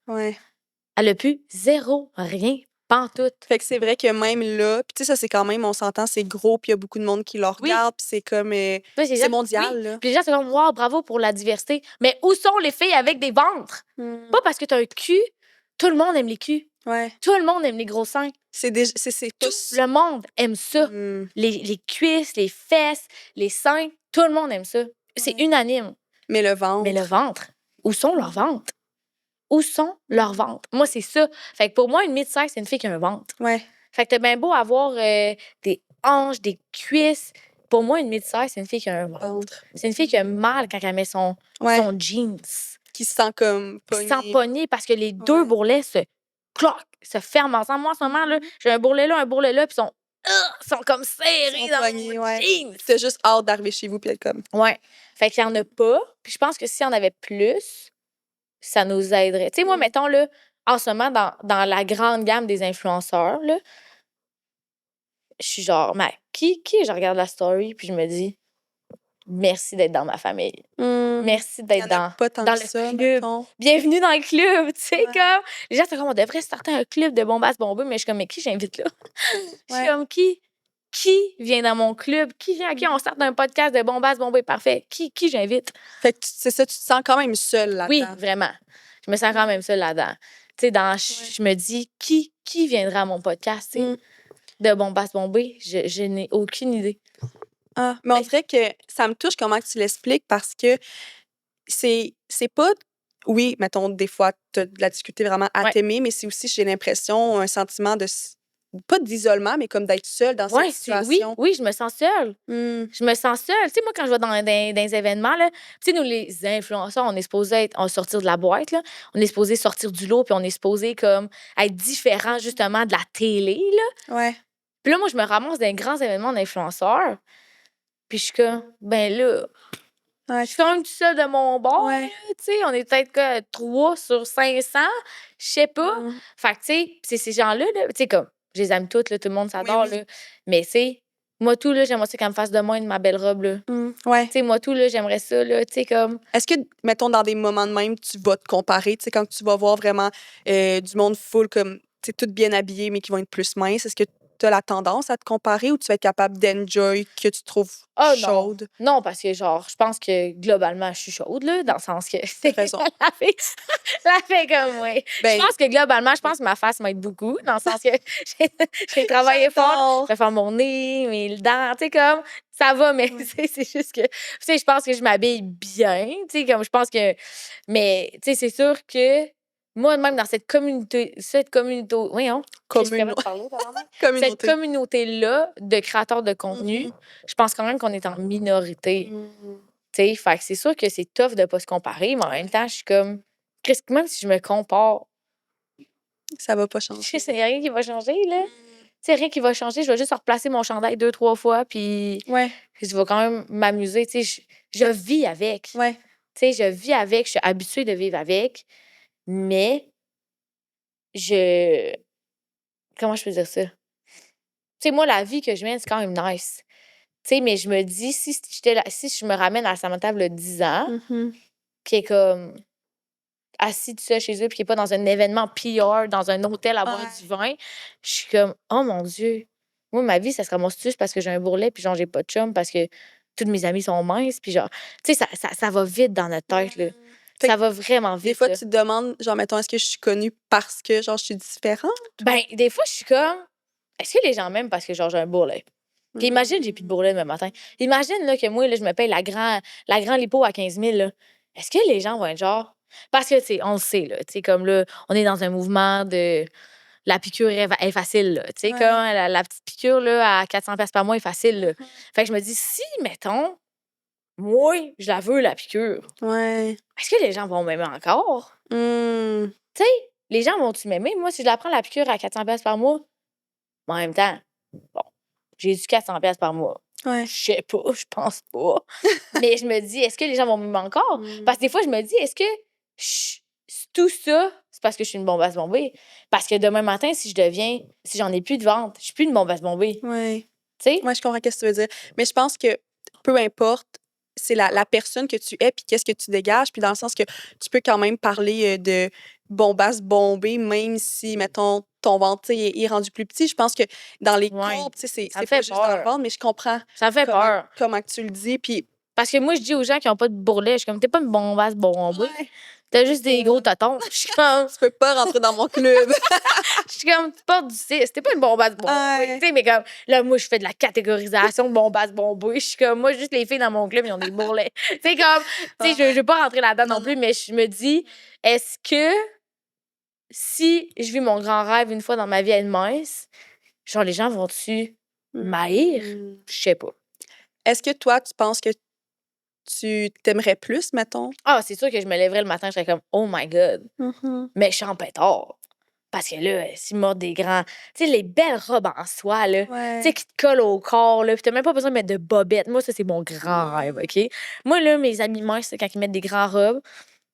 Elle a plus zéro, rien, pantoute. Fait que c'est vrai que même là, puis tu sais, ça, c'est quand même, on s'entend, c'est gros, puis il y a beaucoup de monde qui le regarde, puis c'est comme, c'est mondial, là. Puis les gens sont comme, wow, bravo pour la diversité. Mais où sont les filles avec des ventres? Pas parce que t'as un cul, tout le monde aime les culs. Tout le monde aime les gros seins. C'est tous... Le monde aime ça. Les cuisses, les fesses, les seins, tout le monde aime ça. C'est unanime. Mais le ventre. Où sont leurs ventres? Où sont leurs ventres? Moi, c'est ça. Fait que pour moi, une mid-size, c'est une fille qui a un ventre. Fait que t'as bien beau avoir des hanches, des cuisses. Pour moi, une mid-size, c'est une fille qui a un ventre. C'est une fille qui a mal quand elle met son jeans. Qui se sent comme pogné. Qui se sent pogné parce que les deux bourrelets se ferment ensemble. Moi, en ce moment, là, j'ai un bourrelet là, puis sont comme serrés dans mon jeans. T'as juste hâte d'arriver chez vous puis être comme... Fait qu'il y en a pas. Puis je pense que s'il y en avait plus, ça nous aiderait. Tu sais, moi, mettons, là, en ce moment, dans la grande gamme des influenceurs, là, je suis genre, mais qui je regarde la story, puis je me dis, merci d'être dans ma famille. Merci d'être dans le club. Bienvenue dans le club, tu sais, comme... Les gens sont comme, on devrait starter un club de bombasses bombées, mais je suis comme, mais qui j'invite là? Je suis comme, qui vient dans mon club? Qui vient à qui on starte un podcast de bombasses bombées? Parfait. Qui j'invite? Fait que c'est ça, tu te sens quand même seule là-dedans. Oui, vraiment. Je me sens quand même seule là-dedans. Tu sais, je me dis, qui viendra à mon podcast, tu sais? De bombasses bombées? Je n'ai aucune idée. Ah, mais on dirait que ça me touche comment tu l'expliques parce que c'est pas... Oui, mettons, des fois, tu as de la difficulté vraiment à t'aimer, mais c'est aussi, j'ai l'impression, un sentiment de... Pas d'isolement, mais comme d'être seule dans cette situation. Oui, je me sens seule. Je me sens seule. Tu sais, moi, quand je vais dans des événements, là, tu sais, nous, les influenceurs, on est supposé sortir de la boîte, là. On est supposé sortir du lot, puis on est supposé comme être différent, justement, de la télé, là. Puis là, moi, je me ramasse dans des grands événements d'influenceurs. Puis je suis comme, ben là, je suis quand même tout seul de mon bord. Tu sais, on est peut-être 3 sur 500. Je sais pas. Fait que, tu sais, c'est ces gens-là, tu sais, comme, je les aime toutes, là, tout le monde s'adore, là. Mais, tu sais, Moi, tout, là, j'aimerais ça qu'elle me fasse de même ma belle robe, là. Ouais. Tu sais, moi, tout, là, j'aimerais ça, là, tu sais, comme... Est-ce que, mettons, dans des moments de même, tu vas te comparer, tu sais, quand tu vas voir vraiment du monde full, comme, tu sais, tout bien habillé, mais qui vont être plus minces, est-ce que tu as la tendance à te comparer ou tu vas être capable d'enjoy que tu trouves Oh non. chaude? Non, parce que, genre, je pense que, globalement, je suis chaude, là, dans le sens que... T'as raison. la fait comme, oui. Ben, Je pense que, globalement, je pense que ma face m'aide beaucoup, dans le sens que j'ai travaillé fort. j'adore. Je vais faire mon nez, mes dents, tu sais, comme, ça va, mais Ouais. tu sais, c'est juste que, tu sais, je pense que je m'habille bien, tu sais, comme, je pense que, mais, tu sais, c'est sûr que, moi, même dans cette communauté, voyons, je suis capable de parler, apparemment. Cette Communauté. communauté-là de créateurs de contenu, je pense quand même qu'on est en minorité, Mhm. tu sais, fait que c'est sûr que c'est tough de pas se comparer, mais en même temps, je suis comme, même si je me compare, Ça va pas changer. il n'y a rien qui va changer, là. Tu sais, rien qui va changer. Je vais juste replacer mon chandail 2-3 fois, puis Ouais, je vais quand même m'amuser. Tu sais, je vis avec. ouais. Tu sais, je vis avec. Je suis habituée de vivre avec. Mais je... Comment je peux dire ça? Tu sais, moi, la vie que je mène, c'est quand même nice. Tu sais, mais je me dis, si je me ramène à Samantha de 10 ans, Mhm. qui est comme assis tout ça chez eux, puis qui n'est pas dans un événement PR, dans un hôtel à boire Ouais. du vin, je suis comme, oh mon Dieu, moi, ma vie, ça se ramasse juste parce que j'ai un bourrelet, puis genre, j'ai pas de chum, parce que tous mes amis sont minces, puis genre, tu sais, ça va vite dans notre tête, là. Fait Ça que va vraiment vite. des fois, là. tu te demandes, genre, mettons, est-ce que je suis connue parce que, genre, je suis différente? Ben, des fois, je suis comme, est-ce que les gens m'aiment parce que genre, j'ai un bourrelet? Puis imagine, j'ai plus de bourrelet le matin. Imagine là, que moi, là, je me paye la grand lipo à 15 000. Là. Est-ce que les gens vont être genre. Parce que, tu sais, on le sait, là. Tu sais, comme là, on est dans un mouvement de. La piqûre est facile, là. Tu sais, Ouais. comme la petite piqûre, là, à 400$ par mois est facile, là. Fait que je me dis, si, mettons, moi, je la veux, la piqûre, Ouais. est-ce que les gens vont m'aimer encore? Hmm. Tu sais, les gens vont-tu m'aimer? Moi, si je la prends, la piqûre, à 400$ par mois, mais en même temps, bon, j'ai du 400$ par mois. Ouais. Je sais pas, je pense pas. Mais je me dis, est-ce que les gens vont m'aimer encore? Parce que des fois, je me dis, est-ce que tout ça, c'est parce que je suis une bombasse bombée? Parce que demain matin, si j'en ai plus de vente, je suis plus une bombasse bombée. Ouais. Tu sais? Ouais, je comprends ce que tu veux dire. Mais je pense que peu importe, c'est la personne que tu es puis qu'est-ce que tu dégages. Puis dans le sens que tu peux quand même parler de bombasse bombée, même si, mettons, ton ventre tu sais, est rendu plus petit. Je pense que dans les Ouais. courbes, tu sais, Ça c'est me fait pas juste dans le peur. ventre, mais je comprends Ça me fait peur. comment que tu le dis. Puis, Parce que moi, je dis aux gens qui n'ont pas de bourrelet, je suis comme, t'es pas une bombasse bombée. ouais, T'as juste des gros totons. Je suis comme, tu peux pas rentrer dans mon club. je suis comme, tu portes du 6. T'es pas une bombasse bombée. Ouais. Tu sais, mais comme, là, moi, je fais de la catégorisation de bombasse bombée. Je suis comme, moi, juste les filles dans mon club, ils ont des bourrelets. Tu sais, comme, tu sais, je veux pas rentrer là-dedans non plus, mais je me dis, est-ce que si je vis mon grand rêve une fois dans ma vie à être mince, genre, les gens vont-tu m'haïr? Hmm. Je sais pas. Est-ce que toi, tu penses que tu t'aimerais plus, mettons? Ah, c'est sûr que je me lèverais le matin, je serais comme, oh my God, Mhm. méchant pétard. Parce que là, s'ils mordent des grands. Tu sais, les belles robes en soie, là. Ouais. Tu sais, qui te collent au corps, là. Puis t'as même pas besoin de mettre de bobettes. Moi, ça, c'est mon grand rêve, OK? Moi, là, mes amis minces, quand ils mettent des grands robes,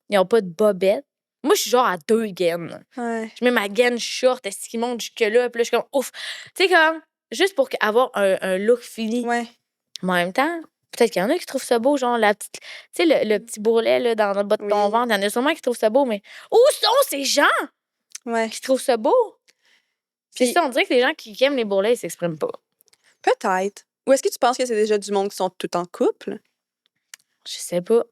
ils ont pas de bobettes. Moi, je suis genre à 2 gaines. Ouais. Je mets ma gaine short, est-ce qui monte jusque-là? Puis là, je suis comme, ouf. Tu sais, comme, juste pour avoir un look fini. Ouais. Mais en même temps, peut-être qu'il y en a qui trouvent ça beau, genre la petite. Tu sais, le petit bourrelet là, dans le bas de ton Oui. ventre. Il y en a sûrement qui trouvent ça beau, mais où sont ces gens Ouais. qui trouvent ça beau? C'est Puis- ça, on dirait que les gens qui aiment les bourrelets, ils s'expriment pas. Peut-être. Ou est-ce que tu penses que c'est déjà du monde qui sont tout en couple? Je sais pas.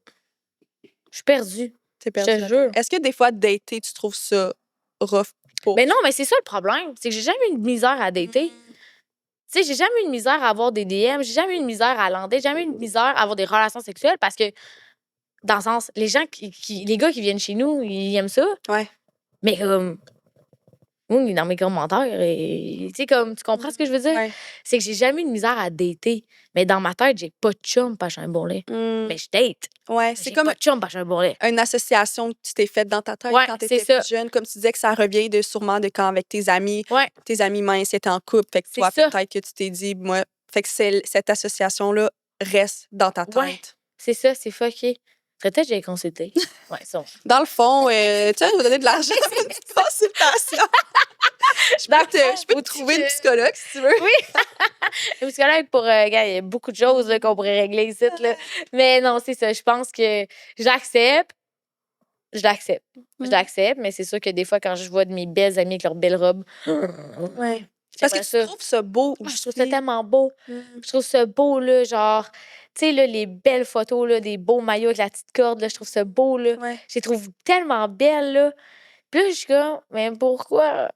Je suis perdue. T'es Je perdu te là-dedans. jure. Est-ce que des fois, dater, tu trouves ça rough pour... Mais non, mais c'est ça le problème. C'est que j'ai jamais eu de misère à dater. Tu sais, j'ai jamais eu de misère à avoir des DM, j'ai jamais eu de misère à lander, j'ai jamais eu de misère à avoir des relations sexuelles parce que, dans le sens, les gens les gars qui viennent chez nous, ils aiment ça. Ouais. Mais oui, dans mes commentaires, tu sais, comme, tu comprends ce que je veux dire? Ouais. C'est que j'ai jamais eu de misère à dater. Mais dans ma tête, j'ai pas de chum parce que j'ai un bourrelet. Mais je date. Ouais, Mais c'est j'ai comme pas de chum parce que j'ai un bourrelet. une association que tu t'es faite dans ta tête Ouais, quand tu c'est étais ça. plus jeune. Comme tu disais que ça revient sûrement de quand avec tes amis minces étaient en couple. Fait que toi, C'est ça. peut-être que tu t'es dit, moi, fait que cette association-là reste dans ta tête. Ouais. C'est ça, c'est fucké. Peut-être que j'ai consulté. Ouais, ça. Dans le fond, tiens, nous donner de l'argent pour une petite consultation. Je peux te trouver une psychologue si tu veux. Oui. Le psychologue pour. Gars, il y a beaucoup de choses là, qu'on pourrait régler ici. Là. Mais non, c'est ça. Je pense que j'accepte. Je l'accepte, mais c'est sûr que des fois, quand je vois de mes belles amies avec leurs belles robes. Ouais. Parce que tu trouves ça beau aussi. Je trouve ça tellement beau. Je trouve ça beau, là, genre, tu sais, là, les belles photos, là, des beaux maillots avec la petite corde, là, je trouve ça beau, là. Ouais. Je les trouve tellement belles, là. Puis là, je suis comme, mais pourquoi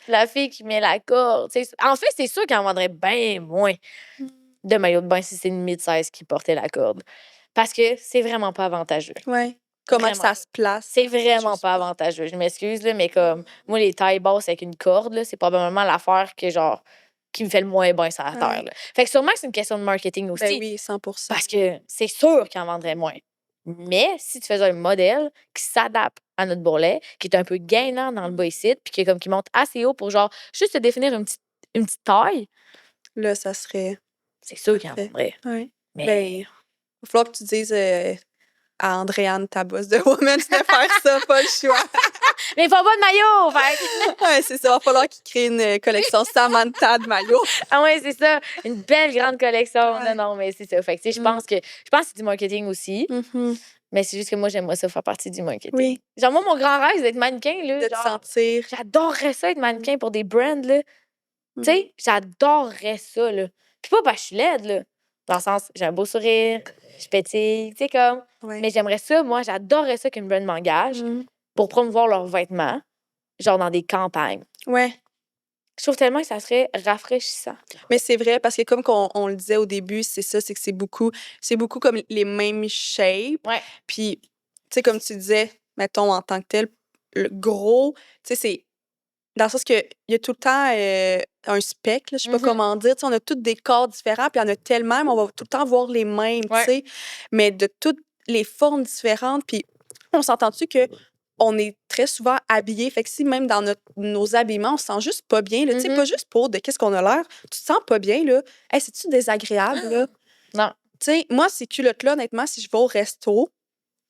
la fille qui met la corde? T'sais, en fait, c'est sûr qu'elle en vendrait bien moins de maillots de bain si c'est une mid-size qui portait la corde. Parce que c'est vraiment pas avantageux. Ouais. Comment Vraiment. ça se place? C'est vraiment pas avantageux. Je m'excuse, là, mais comme, moi, les tailles basses avec une corde, là, c'est probablement l'affaire que, genre, qui me fait le moins bien sur la terre. Là. Fait que sûrement que c'est une question de marketing aussi. Ben oui, 100%. Parce que c'est sûr qu'ils en vendraient moins. Mais si tu faisais un modèle qui s'adapte à notre bourrelet, qui est un peu gainant dans le bas ici, puis qui monte assez haut pour, genre, juste te définir une petite taille, Là, ça serait... c'est sûr qu'ils en Parfait. vendraient. Ouais. Mais Ben, il va falloir que tu dises à Andréane, ta boss de Women's, de faire ça, pas le choix. mais ils font pas de maillot! Fait Ouais, c'est ça. Il va falloir qu'il crée une collection Samantha de maillots. ah ouais, c'est ça. Une belle grande collection. Ouais. Non, mais c'est ça. Fait que, tu sais, je pense que c'est du marketing aussi. Mhm. Mais c'est juste que moi, j'aimerais ça faire partie du marketing. Oui, Genre, moi, mon grand rêve, c'est d'être mannequin, là. de te genre, sentir. j'adorerais ça, être mannequin pour des brands, là. Tu sais, j'adorerais ça, là. Puis pas parce que je suis laide, là. Dans le sens, j'ai un beau sourire, je pétille, tu sais, comme. Ouais. Mais j'aimerais ça, moi, j'adorerais ça qu'une brand m'engage Mhm. pour promouvoir leurs vêtements, genre dans des campagnes. Ouais. Je trouve tellement que ça serait rafraîchissant. Mais c'est vrai, parce que comme on le disait au début, c'est ça, c'est que c'est beaucoup comme les mêmes shapes. Ouais. Puis, tu sais, comme tu disais, mettons, en tant que tel, le gros, tu sais, c'est dans le sens que il y a tout le temps un spec, là, je sais pas Mhm. comment dire. Tu sais, on a tous des corps différents, puis il y en a tellement, mais on va tout le temps voir les mêmes, tu Ouais. sais. Mais de toutes les formes différentes, puis on s'entend-tu que on est très souvent habillés. Fait que si même dans nos habillements, on se sent juste pas bien, là, tu sais, Mhm. pas juste pour de qu'est-ce qu'on a l'air, tu te sens pas bien, là. Hey, c'est-tu désagréable, là? Non, Tu sais, moi, ces culottes-là, honnêtement, si je vais au resto,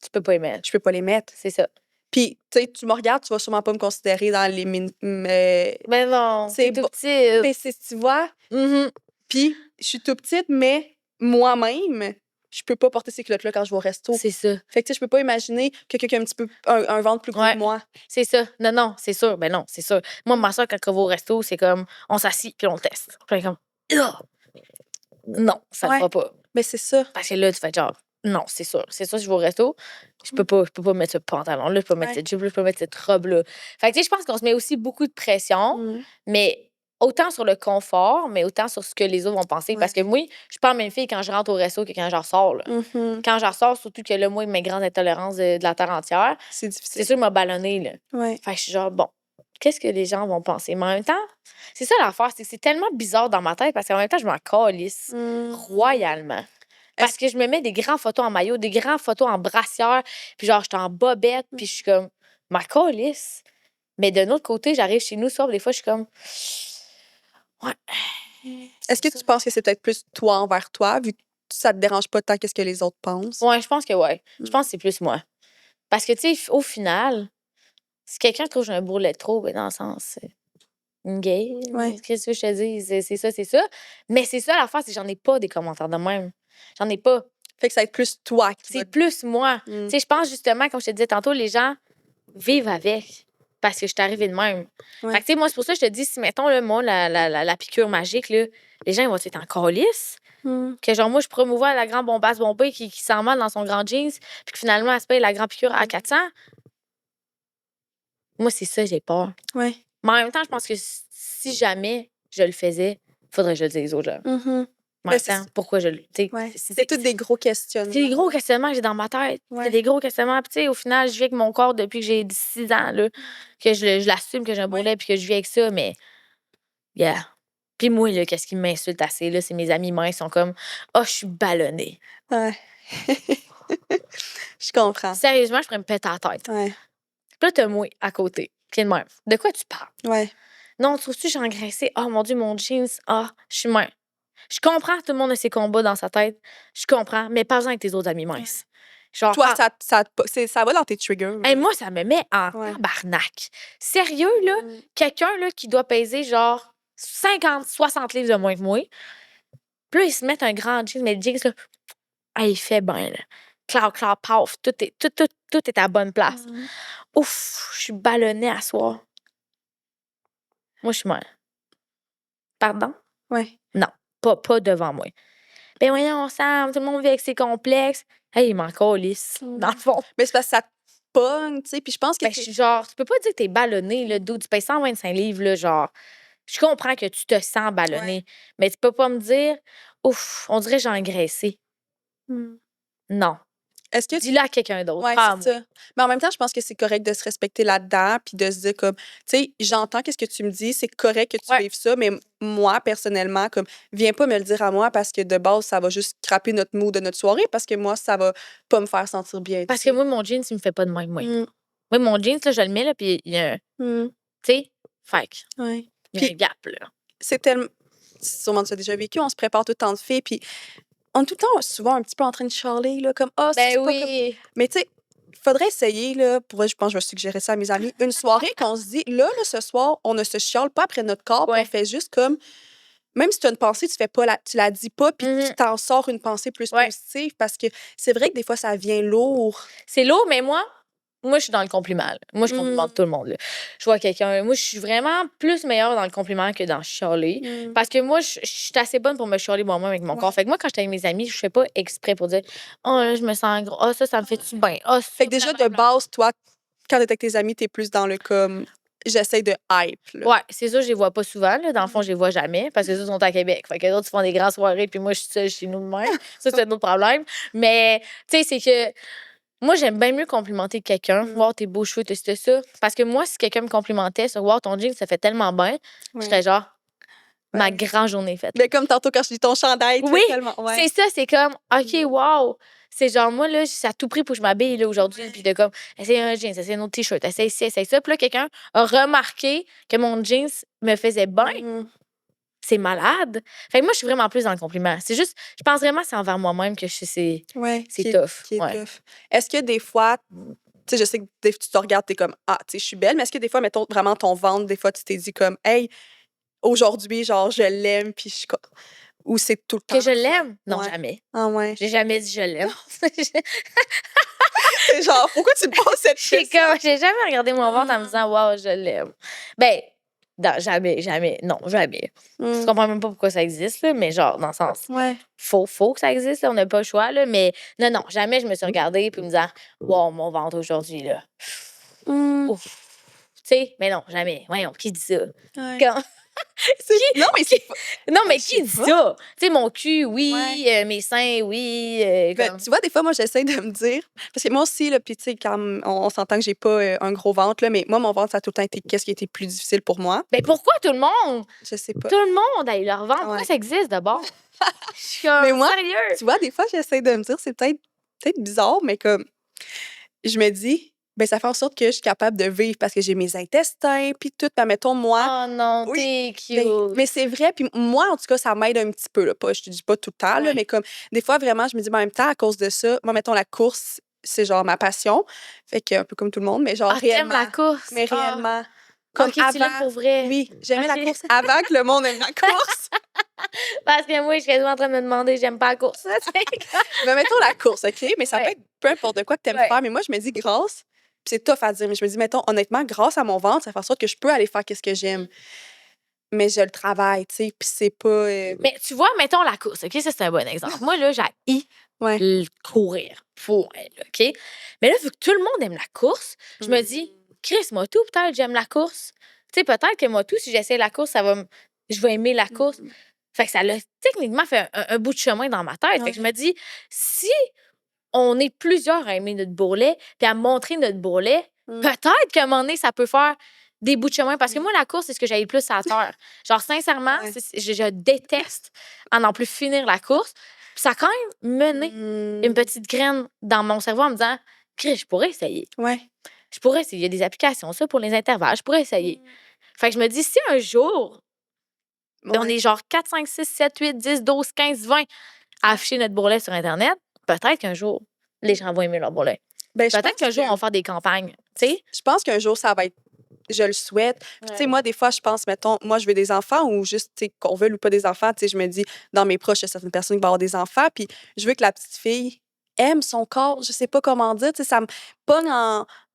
tu peux pas y mettre. je peux pas les mettre. C'est ça. Puis, tu sais, tu me regardes, tu vas sûrement pas me considérer dans les Mais non, c'est c'est tout bon. petit. mais tu vois, Mhm. puis je suis tout petite, mais moi-même, je peux pas porter ces culottes-là quand je vais au resto. C'est ça. Fait que, tu sais, je peux pas imaginer que quelqu'un a un petit peu un ventre plus gros Ouais. que moi. C'est ça. Non, c'est sûr. Ben non, c'est sûr. Moi, ma soeur, quand elle va au resto, c'est comme, on s'assit puis on le teste. Puis elle est comme, ah! Non, ça Ouais. le fera pas. Mais c'est ça. Parce que là, tu fais genre, non, c'est sûr. C'est sûr, si je vais au resto, je peux pas mettre ce pantalon-là, je peux pas mettre Ouais. cette jupe-là, je peux pas mettre cette robe-là. Fait que, tu sais, je pense qu'on se met aussi beaucoup de pression, Mhm. mais autant sur le confort, mais autant sur ce que les autres vont penser. Ouais. Parce que moi, je suis pas la même fille quand je rentre au resto que quand je ressors, là. Mhm. Quand je ressors, surtout que là, moi, mes grandes intolérances de la terre entière, C'est c'est difficile. sûr, m'a ballonné, là. Ouais. Fait que je suis genre, bon, qu'est-ce que les gens vont penser? Mais en même temps, c'est ça l'affaire, c'est que c'est tellement bizarre dans ma tête parce qu'en même temps, je m'en calisse royalement. Parce que je me mets des grandes photos en maillot, des grandes photos en brassière, puis genre, je suis en bobette, puis je suis comme, ma calisse. Mais d'un autre côté, j'arrive chez nous, soir, des fois, je suis comme, ouais. Est-ce que tu penses que c'est peut-être plus toi envers toi, vu que ça te dérange pas tant qu'est-ce que les autres pensent? Ouais, je pense que ouais. Je Mm. pense que c'est plus moi. Parce que, tu sais, au final, si quelqu'un trouve que j'ai un bourrelet trop, ben dans le sens, c'est une gay. Ouais. Qu'est-ce que je te dis? C'est ça, c'est ça. Mais c'est ça l'affaire, c'est que j'en ai pas des commentaires de même. J'en ai pas. Fait que ça va être plus toi qui C'est va... plus moi. Mm. Tu sais, je pense justement, comme je te disais tantôt, les gens vivent avec. Parce que je suis arrivée de même. Ouais. Fait que, tu sais, moi, c'est pour ça que je te dis, si, mettons, là, moi, la piqûre magique, là, les gens, ils vont être en calice. Mm. Que, genre, moi, je promouvois la grande bombasse bombée qui sent mal dans son grand jeans, puis que finalement, elle se paye la grande piqûre à 400. Moi, c'est ça, j'ai peur. Ouais. Mais en même temps, je pense que si jamais je le faisais, il faudrait que je le dise aux gens. Mhm. Mais en Ben, même temps, pourquoi je le. Tu sais, Ouais. C'est tous des gros questionnements. c'est des gros questionnements que j'ai dans ma tête. Ouais. C'est des gros questionnements. Puis, tu sais, au final, je vis avec mon corps depuis que j'ai 6 ans, là, que je l'assume, que j'ai un bourrelet, puis que je vis avec ça, mais. Yeah. Puis moi, là, qu'est-ce qui m'insulte assez, là, c'est mes amis minces sont comme, oh, je suis ballonnée. Ouais. Je comprends. Sérieusement, je pourrais me péter la tête. Ouais. Puis là, t'as moi à côté. Qui est de même. De quoi tu parles? Ouais. Non, trouves-tu que j'ai engraissé? Oh mon Dieu, mon jeans. Ah, je suis mince. Je comprends que tout le monde a ses combats dans sa tête. Je comprends, mais pas avec tes autres amis minces. Genre, Toi, ça va dans tes triggers. hey, moi, ça me met en Ouais. tabarnak. Sérieux, là, quelqu'un là, qui doit peser genre 50, 60 livres de moins que moi, puis là, ils se mettent un grand jeans, mais le jeans, là, il fait bien, là. Clac, paf, tout est à la bonne place. Ouf, je suis ballonnée à soir. Moi, je suis mal. Pardon? Ouais. Non, pas devant moi. Ben voyons, ensemble, tout le monde vit avec ses complexes. Hey, il m'en calisse, dans le fond. Mais c'est parce que ça te pogne, tu sais. Puis je pense que Ben, je suis genre, tu peux pas dire que t'es ballonné, là, d'où tu payes 125 livres, là, genre. Je comprends que tu te sens ballonné, mais tu peux pas me dire, ouf, on dirait que j'ai engraissé. Non. Est-ce que Dis-le à quelqu'un d'autre. Ouais, pas à c'est moi. ça. Mais en même temps, je pense que c'est correct de se respecter là-dedans, puis de se dire comme, tu sais, j'entends qu'est-ce que tu me dis, c'est correct que tu Ouais. vives ça, mais moi, personnellement, comme, viens pas me le dire à moi parce que de base, ça va juste scraper notre mood de notre soirée parce que moi, ça va pas me faire sentir bien. Parce tu que sais. moi, mon jeans, il me fait pas de même, moi. Mm, Moi, mon jeans, là, je le mets, là, puis il y a un. mm, Tu sais, fait que, ouais. il y a un Puis- gap, là. C'est tellement. Sûrement, tu as déjà vécu, on se prépare tout le temps de filles, puis on est tout le temps souvent un petit peu en train de chialer, là, comme, ah, c'est Ben pas comme. oui. Mais tu sais, il faudrait essayer, là, je pense que je vais suggérer ça à mes amis, une soirée qu'on se dit, là, ce soir, on ne se chiale pas après notre corps, puis Ouais. on fait juste comme, même si tu as une pensée, tu fais pas tu la dis pas, puis Mhm. tu t'en sors une pensée plus Ouais. positive, parce que c'est vrai que des fois, ça vient lourd. C'est lourd, mais moi, je suis dans le compliment. Là. Moi, je complimente tout le monde. Là. Je vois quelqu'un. Moi, je suis vraiment plus meilleure dans le compliment que dans chialer. Parce que moi, je suis assez bonne pour me chialer moi-même avec mon corps. Fait que moi, quand j'étais avec mes amis, je fais pas exprès pour dire oh, là, je me sens gros. Oh, ça me fait-tu bien. Oh, Fait que déjà, de base, toi, quand t'es avec tes amis, t'es plus dans le comme, j'essaie de hype, là. Ouais, c'est ça, je les vois pas souvent. Là. Dans le fond, je les vois jamais parce que les autres sont à Québec. Fait que les autres, ils font des grandes soirées, puis moi, je suis seule chez nous de même. Ça, c'est un autre problème. Mais, tu sais, c'est que moi, j'aime bien mieux complimenter quelqu'un. Wow, tes beaux cheveux, t'as ça. Parce que moi, si quelqu'un me complimentait sur wow, ton jean, ça fait tellement bien, je serais genre, ma grande journée est faite. Mais comme tantôt, quand je dis ton chandail, tu Oui, fais tellement. Ouais. c'est ça, c'est comme, OK, wow. C'est genre, moi, là, c'est à tout prix pour que je m'habille là, aujourd'hui. Puis de comme, essaye un jeans, essaye un autre t-shirt, essaye ci, essaye ça. Puis là, quelqu'un a remarqué que mon jeans me faisait bien. C'est malade. Fait que moi, je suis vraiment plus dans le compliment. C'est juste, je pense vraiment que c'est envers moi-même que c'est tough. Qui est Ouais. tough. Est-ce que des fois, tu sais, je sais que tu te regardes, t'es comme, ah, tu sais, je suis belle, mais est-ce que des fois, mettons vraiment ton ventre, des fois, tu t'es dit comme, hey, aujourd'hui, genre, je l'aime, puis je suis ou c'est tout le temps. Que je l'aime? Non, Ouais. jamais. Ah ouais. J'ai jamais dit je l'aime. C'est genre, pourquoi tu me poses cette question? J'ai jamais regardé mon ventre en me disant, wow, je l'aime. Ben, non, jamais. Non, jamais. Je comprends même pas pourquoi ça existe, là, mais genre, dans le sens, Ouais. faut que ça existe, là, on n'a pas le choix, là, mais non, jamais je me suis regardée puis me disant, wow, mon ventre aujourd'hui, là. Ouf. Tu sais, mais non, jamais. Voyons, qui dit ça? Ouais. Quand- Non, mais c'est pas. Non, mais Je qui sais dit pas. ça? Tu sais, mon cul, oui, Ouais. mes seins, oui. Ben, Comme- tu vois, des fois, moi, j'essaie de me dire. Parce que moi aussi, là, puis tu sais, quand on s'entend que j'ai pas un gros ventre, là, mais moi, mon ventre, ça a tout le temps été qu'est-ce qui était plus difficile pour moi. Ben pourquoi tout le monde? Je sais pas. Tout le monde a eu leur ventre. Pourquoi Ouais. ça existe d'abord? Je suis comme, Mais moi, sérieux? Tu vois, des fois, j'essaie de me dire, c'est peut-être bizarre, mais comme, je me dis, ben, ça fait en sorte que je suis capable de vivre parce que j'ai mes intestins, puis tout. Ben, mettons, moi. Oh non, Oui, t'es cute. Mais c'est vrai, puis moi, en tout cas, ça m'aide un petit peu. Là, pas, je te dis pas tout le temps, là, Ouais. mais comme, des fois, vraiment, je me dis, ben, en même temps, à cause de ça, moi, mettons, la course, c'est genre ma passion. Fait que, un peu comme tout le monde, mais genre Ah, t'aimes réellement. la course? Mais Ah. réellement. Comme Ok, tu l'aimes pour vrai? Oui, j'aimais Ok. la course avant que le monde aime la course. Parce que moi, je suis en train de me demander, j'aime pas la course. tu sais. Mais mettons la course, OK? Mais ça Ouais. peut être peu importe de quoi que tu aimes Ouais. faire. Mais moi, je me dis grâce, puis c'est tough à dire, mais je me dis, mettons, honnêtement, grâce à mon ventre, ça fait en sorte que je peux aller faire qu'est-ce que j'aime. Mais je le travaille, tu sais, puis c'est pas. Mais tu vois, mettons la course, OK? Ça, c'est un bon exemple. Moi, là, j'ai Ouais. courir. Point, là, OK? Mais là, vu que tout le monde aime la course, je me dis, Chris, moi tout, peut-être, j'aime la course. Tu sais, peut-être que moi tout, si j'essaie la course, je vais aimer la course. Fait que ça l'a techniquement fait un bout de chemin dans ma tête. Fait que je me dis, si on est plusieurs à aimer notre bourrelet puis à montrer notre bourrelet, peut-être qu'à un moment donné, ça peut faire des bouts de chemin. Parce que moi, la course, c'est ce que j'ai le plus à terre. Genre, sincèrement, Ouais. je déteste en n'en plus finir la course. Puis ça a quand même mené une petite graine dans mon cerveau en me disant, Chris, je pourrais essayer. Ouais. Je pourrais essayer. Il y a des applications, ça, pour les intervalles. Je pourrais essayer. Fait que je me dis, si un jour, ben, on est genre 4, 5, 6, 7, 8, 10, 12, 15, 20 à afficher notre bourrelet sur Internet, peut-être qu'un jour, les gens vont aimer leur bourrelet. Ben, je Peut-être pense qu'un jour, que- on va faire des campagnes, tu sais. Je pense qu'un jour, ça va être. Je le souhaite. Puis, tu sais, moi, des fois, je pense, mettons, moi, je veux des enfants ou juste, tu sais, qu'on veuille ou pas des enfants, tu sais, je me dis, dans mes proches, il y a certaines personnes qui vont avoir des enfants, puis je veux que la petite fille aime son corps. Je sais pas comment dire, tu sais, ça me pogne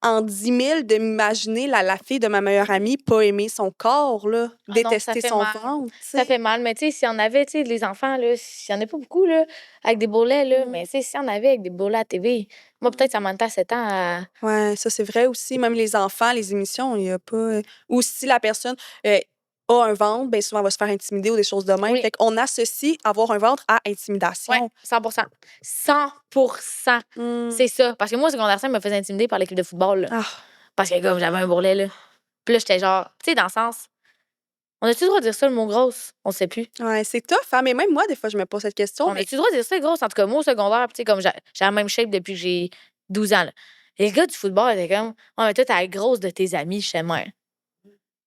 en 10 000 de m'imaginer la fille de ma meilleure amie pas aimer son corps, là, Ah non, ça détester fait son mal. ventre, tu Ça sais. fait mal, mais tu sais, s'il y en avait, tu sais, les enfants, là, s'il y en a pas beaucoup, là, avec des bourrelets, là, mais tu sais, s'il y en avait avec des bourrelets à TV, moi, peut-être, ça m'entend 7 ans à... Ouais, ça, c'est vrai aussi. Même les enfants, les émissions, il y a pas. Ou si la personne a un ventre, bien souvent, elle va se faire intimider ou des choses de même. Oui. Fait qu'on associe avoir un ventre à Ouais, intimidation. 100%. 100%. Mm. C'est ça. Parce que moi, au secondaire 5, me faisait intimider par l'équipe de football, là. Ah, Parce que, comme, j'avais un bourrelet, là. Puis là, j'étais genre, tu sais, dans le sens, on a-tu le droit de dire ça, le mot grosse? On sait plus. ouais, c'est tough, hein? Mais même moi, des fois, je me pose cette question. On Mais... a-tu le droit de dire ça, grosse? En tout cas, moi, au secondaire, tu sais, comme, j'ai la même shape depuis que j'ai 12 ans, là. Et les gars du football étaient comme, oh, mais toi, t'es la grosse de tes amis chez moi.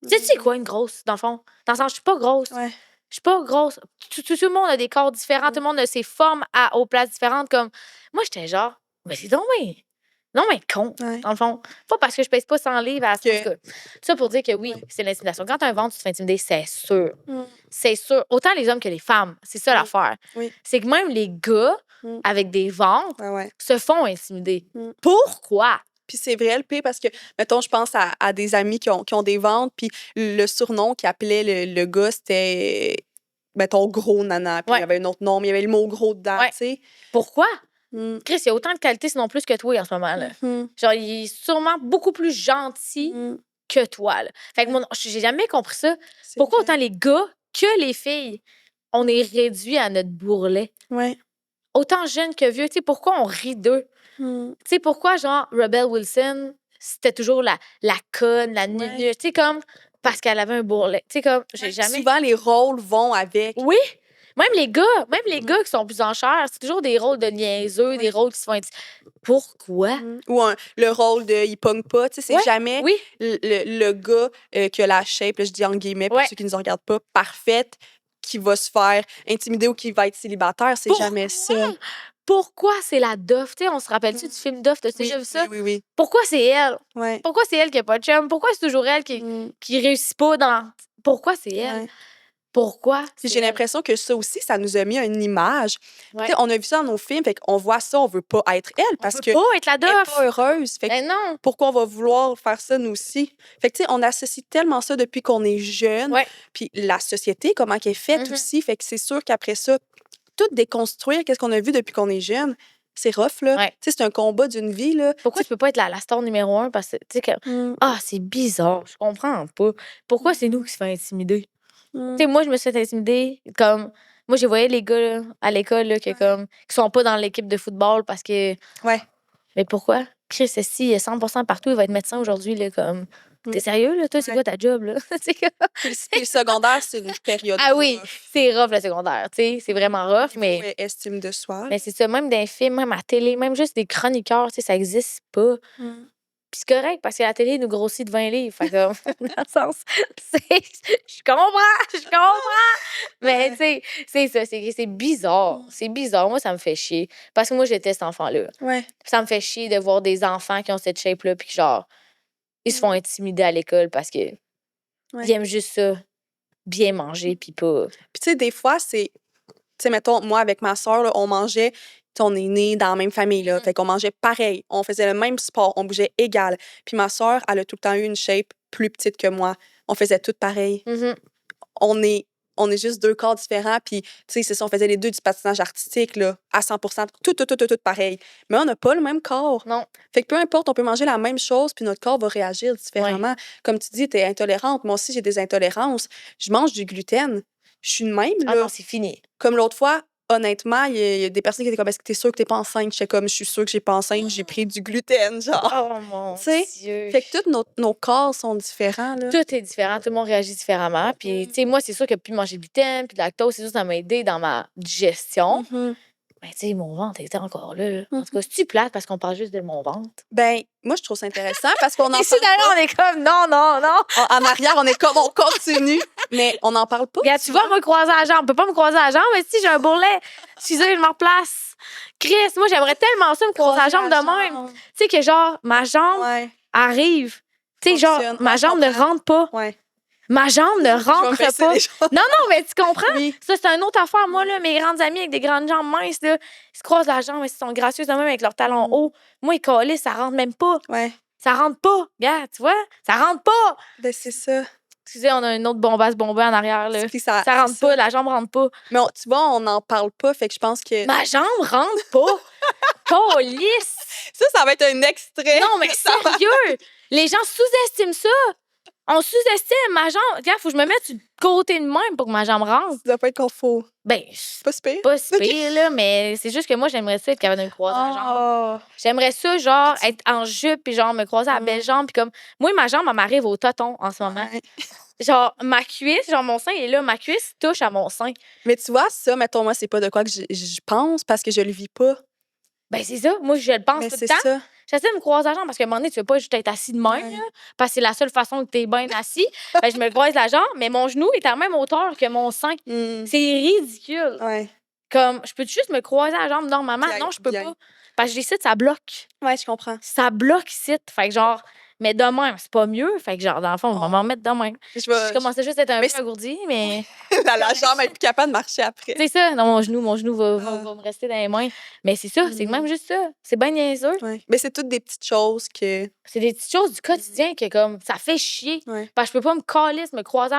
Tu sais, c'est quoi une grosse, dans le fond? Dans le sens, je suis pas grosse. Ouais. Je suis pas grosse. Tout le monde a des corps différents, tout le monde a ses formes aux places différentes. Comme moi, j'étais genre, mais c'est donc bien. Non, mais con, Ouais. dans le fond. Pas parce que je pèse pas 100 livres à ce Que- que. Ça pour dire que oui, c'est l'intimidation. Quand t'as un ventre, tu te fais intimider, c'est sûr. Mm. C'est sûr. Autant les hommes que les femmes. C'est ça Oui. l'affaire. Oui. C'est que même les gars Mm. avec des ventres Ouais, ouais. se font intimider. Mm. Pourquoi? Puis c'est vrai, le pire, parce que, mettons, je pense à des amis qui ont des ventres, puis le surnom qu'ils appelaient le gars, c'était, mettons, gros nana. Puis Ouais. il y avait un autre nom, mais il y avait le mot gros dedans, Ouais. tu sais. Pourquoi? Mm. Chris, il y a autant de qualités, sinon plus que toi en ce moment. Là. Mhm. Genre, il est sûrement beaucoup plus gentil Mm. que toi. Là. Fait que moi, j'ai jamais compris ça. C'est Pourquoi vrai. autant les gars que les filles, on est réduits à notre bourrelet? Ouais. Autant jeunes que vieux, tu sais, pourquoi on rit d'eux? Mm. Tu sais, pourquoi, genre, Rebel Wilson, c'était toujours la conne, la Ouais. nulle, tu sais, comme, parce qu'elle avait un bourrelet. Tu sais, comme, j'ai jamais... Souvent, les rôles vont avec. Oui! Même les gars qui sont plus en chair, c'est toujours des rôles de niaiseux, des rôles qui se font... Pourquoi? Mm. Ou le rôle de il pogne pas, tu sais, c'est Ouais, jamais Oui, le gars qui a la shape, là, je dis en guillemets pour Ouais. ceux qui ne nous regardent pas, parfaite, qui va se faire intimider ou qui va être célibataire, c'est jamais ça. pourquoi c'est la Duff? Tu sais, on se rappelle-tu du film Duff? T'as déjà vu ça? Oui, oui, Pourquoi c'est elle? oui. Ouais. Pourquoi c'est elle qui a pas de chum? Pourquoi c'est toujours elle qui Mm. réussit pas dans... Pourquoi c'est elle? Ouais. Pourquoi? Puis c'est j'ai elle? l'impression que ça aussi, ça nous a mis une image. Ouais. Tu sais, on a vu ça dans nos films, fait qu'on voit ça, on veut pas être elle parce On que peut pas être la elle est Duff! pas heureuse. Fait que Ben non! pourquoi on va vouloir faire ça nous aussi? Fait que tu sais, on associe tellement ça depuis qu'on est jeune. Ouais. Puis la société, comment elle est faite Mhm. aussi. Fait que c'est sûr qu'après ça, tout déconstruire, qu'est-ce qu'on a vu depuis qu'on est jeune, c'est rough, là. Ouais. Tu sais, c'est un combat d'une vie, là. Pourquoi tu peux pas être la star numéro 1? Parce que, tu sais, que... Mm. Ah, c'est bizarre, je comprends pas. Pourquoi c'est nous qui se fait intimider? Mm. Tu sais, moi, je me suis fait intimider. Comme, moi, je voyais les gars là, à l'école là, qui sont pas dans l'équipe de football parce que. Ouais. Mais pourquoi? Chris, si il est 100% partout, il va être médecin aujourd'hui. Là, comme. T'es sérieux, là? Toi, c'est Ouais. quoi ta job, là? C'est comme- Puis le secondaire, c'est une période Ah oui, rough. c'est rough le secondaire, tu sais. C'est vraiment rough, mais. Ouais, estime de soi. Mais c'est ça, même dans les films, même à la télé, même juste des chroniqueurs, tu sais, ça existe pas. Mm. Puis c'est correct, parce que la télé nous grossit de 20 livres. Fait que, dans le sens, je comprends. Mais, tu sais, c'est ça, c'est bizarre. C'est bizarre. Moi, ça me fait chier. Parce que moi, j'étais cet enfant-là. Ouais. Ça me fait chier de voir des enfants qui ont cette shape-là, puis que, genre, ils se font intimider à l'école parce que Ouais. ils aiment juste ça, bien manger, puis pas. Puis tu sais, des fois, c'est... Tu sais, mettons, moi, avec ma soeur, on mangeait... tu sais, on est nés dans la même famille, là. Fait qu'on mangeait pareil. On faisait le même sport. On bougeait égal. Puis ma soeur, elle a tout le temps eu une shape plus petite que moi. On faisait tout pareil. Mhm. On est juste deux corps différents. Puis, tu sais, c'est ça, on faisait les deux du patinage artistique, là, à 100%. Tout pareil. Mais on n'a pas le même corps. Non. Fait que peu importe, on peut manger la même chose, puis notre corps va réagir différemment. Comme tu dis, tu es intolérante. Moi aussi, j'ai des intolérances. Je mange du gluten. Je suis de même, Ah là. non, c'est fini. Comme l'autre fois, honnêtement, il y a des personnes qui étaient comme, est-ce que t'es sûre que t'es pas enceinte? J'étais comme, je suis sûre que j'ai pas enceinte, j'ai pris du gluten, genre. Oh mon Tu sais, Dieu. Fait que tous nos corps sont différents, là. Tout est différent, tout le monde réagit différemment. Puis, tu sais, moi, c'est sûr que plus manger de gluten, puis de lactose, c'est sûr que ça m'a aidé dans ma digestion. Mhm. Mais, tu sais, mon ventre était encore là. En tout cas, c'est-tu plate parce qu'on parle juste de mon ventre? Ben, moi, je trouve ça intéressant parce qu'on en Ici, parle d'ailleurs, on est comme non. pas. En arrière, on est comme, on continue. Mais on n'en parle pas. Regarde, tu vois, moi, croiser la jambe. On peut pas me croiser la jambe, mais si j'ai un bourrelet, excusez, je me replace. Chris, moi, j'aimerais tellement ça me croiser la jambe de même. Tu sais que genre, ma jambe Ouais. arrive. Tu sais, genre, Fonctionne. ma Ouais, je jambe ne comprends. rentre pas. Ouais. Ma jambe ne Je vais rentre baisser pas. les jambes. Non, mais tu comprends? Oui. Ça, c'est une autre affaire. Moi, là, mes grandes amies avec des grandes jambes minces, là, ils se croisent la jambe, mais ils sont gracieuses de même avec leurs talons hauts. Moi, ils collent, ça rentre même pas. Ouais. Ça rentre pas. Regarde, tu vois? Ça rentre pas. Ben, c'est ça. Excusez, on a une autre bombasse bombée en arrière, là. Puis Ça rentre pas, la jambe rentre pas. Mais tu vois, on n'en parle pas, fait que je pense que... Ma jambe rentre pas. Colisse. Ça va être un extrait. Non, mais sérieux. Les gens sous-estiment ça. On sous-estime ma jambe. Regarde, faut que je me mette du côté de même pour que ma jambe rentre. Ça doit pas être qu'on faut. Ben, Pas si pire. pas si pire, là, mais c'est juste que moi, j'aimerais ça être capable de me croiser la jambe. J'aimerais ça, genre, être en jupe, puis genre, me croiser la belle jambe, puis comme... Moi, ma jambe, elle m'arrive au toton en ce moment. Ouais. Genre, ma cuisse, genre, mon sein est là, ma cuisse touche à mon sein. Mais tu vois, ça, mettons, moi, c'est pas de quoi que je pense parce que je le vis pas. Ben, c'est ça. Moi, je le pense Mais tout c'est le temps. ça. J'essaie de me croiser la jambe parce qu'à un moment donné, tu veux pas juste être assis de même, Ouais. là, parce que c'est la seule façon que t'es bien assis. Ben, je me croise la jambe, mais mon genou est à la même hauteur que mon sein. Hmm. C'est ridicule. Ouais. Comme, je peux juste me croiser la jambe normalement? Bien, Non, je peux bien. pas. Parce que ici, ça bloque. Ouais, je comprends. Ça bloque ici. Fait que genre, mais de même, c'est pas mieux. Fait que genre, dans le fond, on va m'en mettre de même. Je commençais juste à être un Mais peu engourdie, mais la jambe est plus capable de marcher après. c'est ça. Non, mon genou va me rester dans les mains. Mais c'est ça, c'est même juste ça. C'est bien niaiseux. Ouais. Mais c'est toutes des petites choses que... C'est des petites choses du quotidien que comme ça fait chier. Ouais. Parce que je peux pas me caler, me croiser.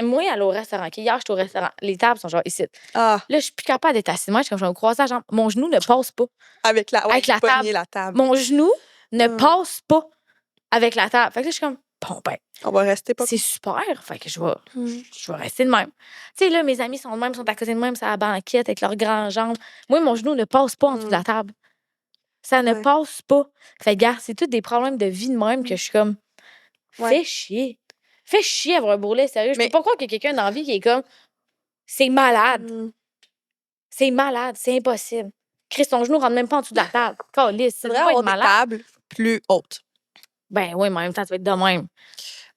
Moi, aller au restaurant. Hier, j'étais au restaurant. Les tables sont genre ici. Ah, Là, je suis plus capable d'être assise. Moi, je suis comme je vais me croiser la jambe. Mon genou ne passe pas. avec la, ouais, Avec la pogner la table. Mon genou ne passe pas avec la table. Fait que là, je suis comme, bon, ben, On va rester pas... c'est super. Fait que je vais rester de même. Tu sais, là, mes amis sont de même, sont à côté de même, sur la banquette avec leurs grandes jambes. Moi, mon genou ne passe pas en dessous de la table. Ça ne Ouais. passe pas. Fait que, gars, c'est tous des problèmes de vie de même que je suis comme, Ouais. fais chier. Fais chier avoir un bourrelet, sérieux. Je Mais- peux pas croire qu'il y a quelqu'un dans la vie qui est comme, c'est malade. Hmm. C'est malade, c'est impossible. Chris, ton genou rentre même pas en dessous de la table. Calisse, Il ça faudrait doit avoir être des malade. tables plus hautes. Ben oui, mais en même temps, tu vas être de même.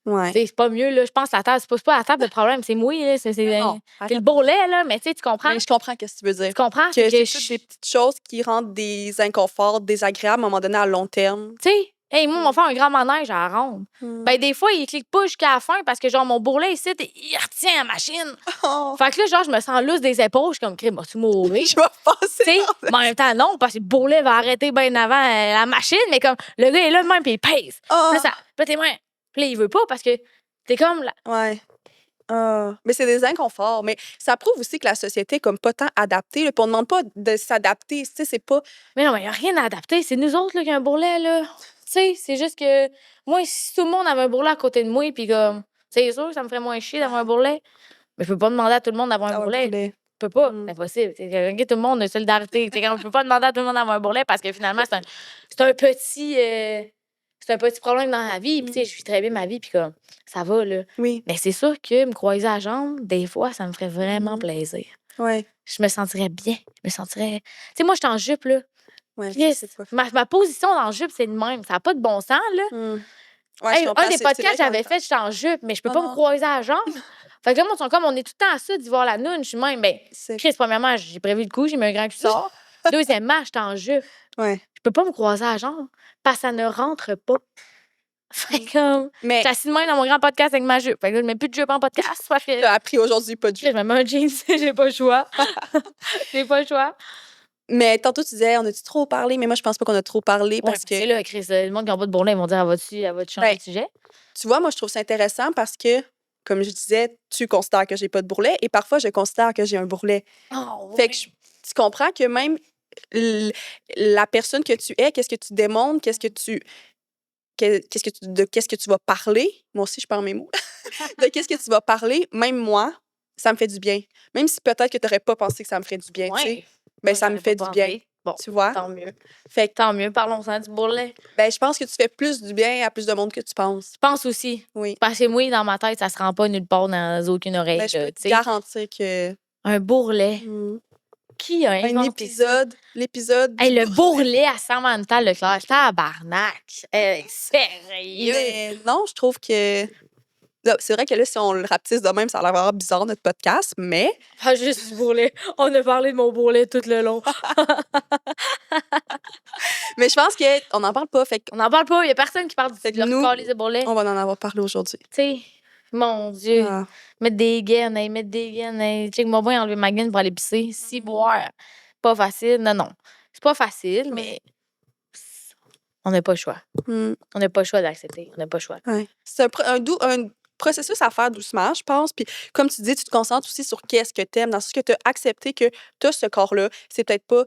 Ouais. Tu sais, c'est pas mieux, là. Je pense que la table, c'est pas la table le problème, c'est moi, là. C'est Non, le bourrelet, là. Mais tu sais, tu comprends? Mais je comprends ce que tu veux dire. Tu comprends? Que C'est c'est que toutes des petites choses qui rendent des inconforts désagréables à un moment donné à long terme. tu sais, hey, moi, on va faire un grand manège à la ronde. Ben, des fois, il clique pas jusqu'à la fin parce que, genre, mon bourrelet ici, il retient la machine. Oh, Fait que là, genre, je me sens lousse des épaules. Je suis comme, crime, vas-tu mourir? je vais passer. Tu sais, mais en même temps, non, parce que le bourrelet va arrêter bien avant la machine, mais comme, le gars est là de même, puis il pèse. Oh, Puis là, t'es moins. Puis là, il veut pas parce que t'es comme. ouais. Mais c'est des inconforts. Mais ça prouve aussi que la société est comme pas tant adaptée. Là, puis on ne demande pas de s'adapter. Tu sais, c'est pas... Mais non, mais il n'y a rien à adapter. C'est nous autres là, qui a un bourrelet, là. Tu sais, c'est juste que moi, si tout le monde avait un bourrelet à côté de moi, puis comme, c'est sûr que ça me ferait moins chier d'avoir un bourrelet. Mais je peux pas demander à tout le monde d'avoir un bourrelet. Je peux pas. Mm. C'est impossible. C'est tout le monde de solidarité. Je peux pas demander à tout le monde d'avoir un bourrelet parce que finalement, c'est un petit. C'est un petit problème dans la vie. Puis, tu sais, je vis très bien ma vie, puis comme, ça va, là. Oui. Mais c'est sûr que me croiser la jambe, des fois, ça me ferait vraiment plaisir. Ouais. Je me sentirais bien. Je me sentirais. Tu sais, moi, je suis en jupe, là. Ouais. Yes. c'est pas... Ma position dans le jupe, c'est le même. Ça n'a pas de bon sens, là. Ouais, Hey, je comprends, un des c'est vrai podcasts que qu'en j'avais même temps- fait, j'étais en jupe, mais je peux Non, pas me non. croiser à la jambe. Fait que là, moi, ils sont comme, on est tout le temps à ça d'y voir la noune. Je suis même, ben, C'est... Chris, premièrement, j'ai prévu le coup, j'ai mis un grand cuissard. Deuxièmement, j'étais en jupe. Ouais. Je peux pas me croiser à la jambe parce que ça ne rentre pas. Fait que, comme, Mais j'étais assise de même dans mon grand podcast avec ma jupe. Fait que là, je mets plus de jupe en podcast parce que tu as appris aujourd'hui pas de je me mets un jeans, j'ai pas le choix. J'ai pas le choix. Mais tantôt, tu disais, on a-tu trop parlé? Mais moi, je pense pas qu'on a trop parlé Ouais, parce que... c'est là, Chris, le monde qui n'a pas de bourrelet, ils vont dire, elle va-tu changer Ben, de sujet? Tu vois, moi, je trouve ça intéressant parce que, comme je disais, tu considères que j'ai pas de bourrelet et parfois, je considère que j'ai un bourrelet. Oh, Fait que tu comprends que même la personne que tu es, qu'est-ce que tu démontres, qu'est-ce que tu vas parler. Moi aussi, je parle mes mots. De qu'est-ce que tu vas parler, même moi, ça me fait du bien. Même si peut-être que tu n'aurais pas pensé que ça me ferait du bien, tu sais. ouais. Ben, Moi, ça me j'avais fait pas du bien. pensé. Bon, Tu vois? tant mieux. Fait que, Tant mieux, parlons-en du bourrelet. ben, je pense que tu fais plus du bien à plus de monde que tu penses. Je pense aussi. Oui. Parce que moi, dans ma tête, ça se rend pas nulle part dans aucune oreille. Ben, je là, peux tu te sais. garantir que Un bourrelet. Qui a un inventé ça? l'épisode Hey, du le bourrelet à Samantha Leclerc, tabarnak. Hey, sérieux? Mais non, je trouve que Là, c'est vrai que là, si on le rapetisse de même, ça a l'air vraiment bizarre, notre podcast, mais Pas juste du bourrelet. On a parlé de mon bourrelet tout le long. je pense qu'on n'en parle pas. Fait On n'en parle pas. Il y a personne qui parle Fait de que leur nous, calice de bourrelet. on va en avoir parlé aujourd'hui. Tu sais, mon Dieu. Ah. Mettre des gaines, mettre des gaines. Check-moi bien enlever ma gaine pour aller pisser. Si boire. Pas facile. Non. C'est pas facile, mais on n'a pas le choix. Hmm. On n'a pas le choix d'accepter. On n'a pas le choix. Ouais. C'est un processus à faire doucement, je pense. Puis, comme tu dis, tu te concentres aussi sur qu'est-ce que tu aimes, dans ce que tu as accepté que tu as ce corps-là. C'est peut-être pas,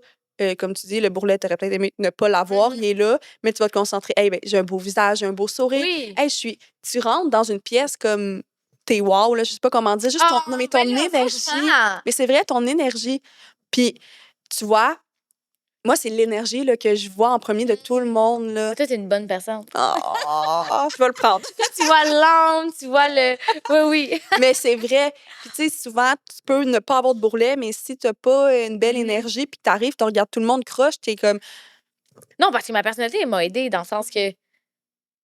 comme tu dis, le bourrelet, tu aurais peut-être aimé ne pas l'avoir, il est là, mais tu vas te concentrer. Hey, ben, j'ai un beau visage, j'ai un beau sourire. Oui. Hey, tu rentres dans une pièce comme t'es wow, là, je sais pas comment dire, juste non, mais ton énergie. Franchement. Mais c'est vrai, ton énergie. Puis, tu vois, moi, c'est l'énergie là, que je vois en premier de tout le monde. Là. Toi, t'es une bonne personne. Oh, je vais le prendre. Tu vois l'âme, tu vois le... Oui. Mais c'est vrai. Puis, tu sais, souvent, tu peux ne pas avoir de bourrelet, mais si tu n'as pas une belle énergie, puis tu arrives, tu regardes tout le monde croche, tu es comme. Non, parce que ma personnalité, elle m'a aidée dans le sens que...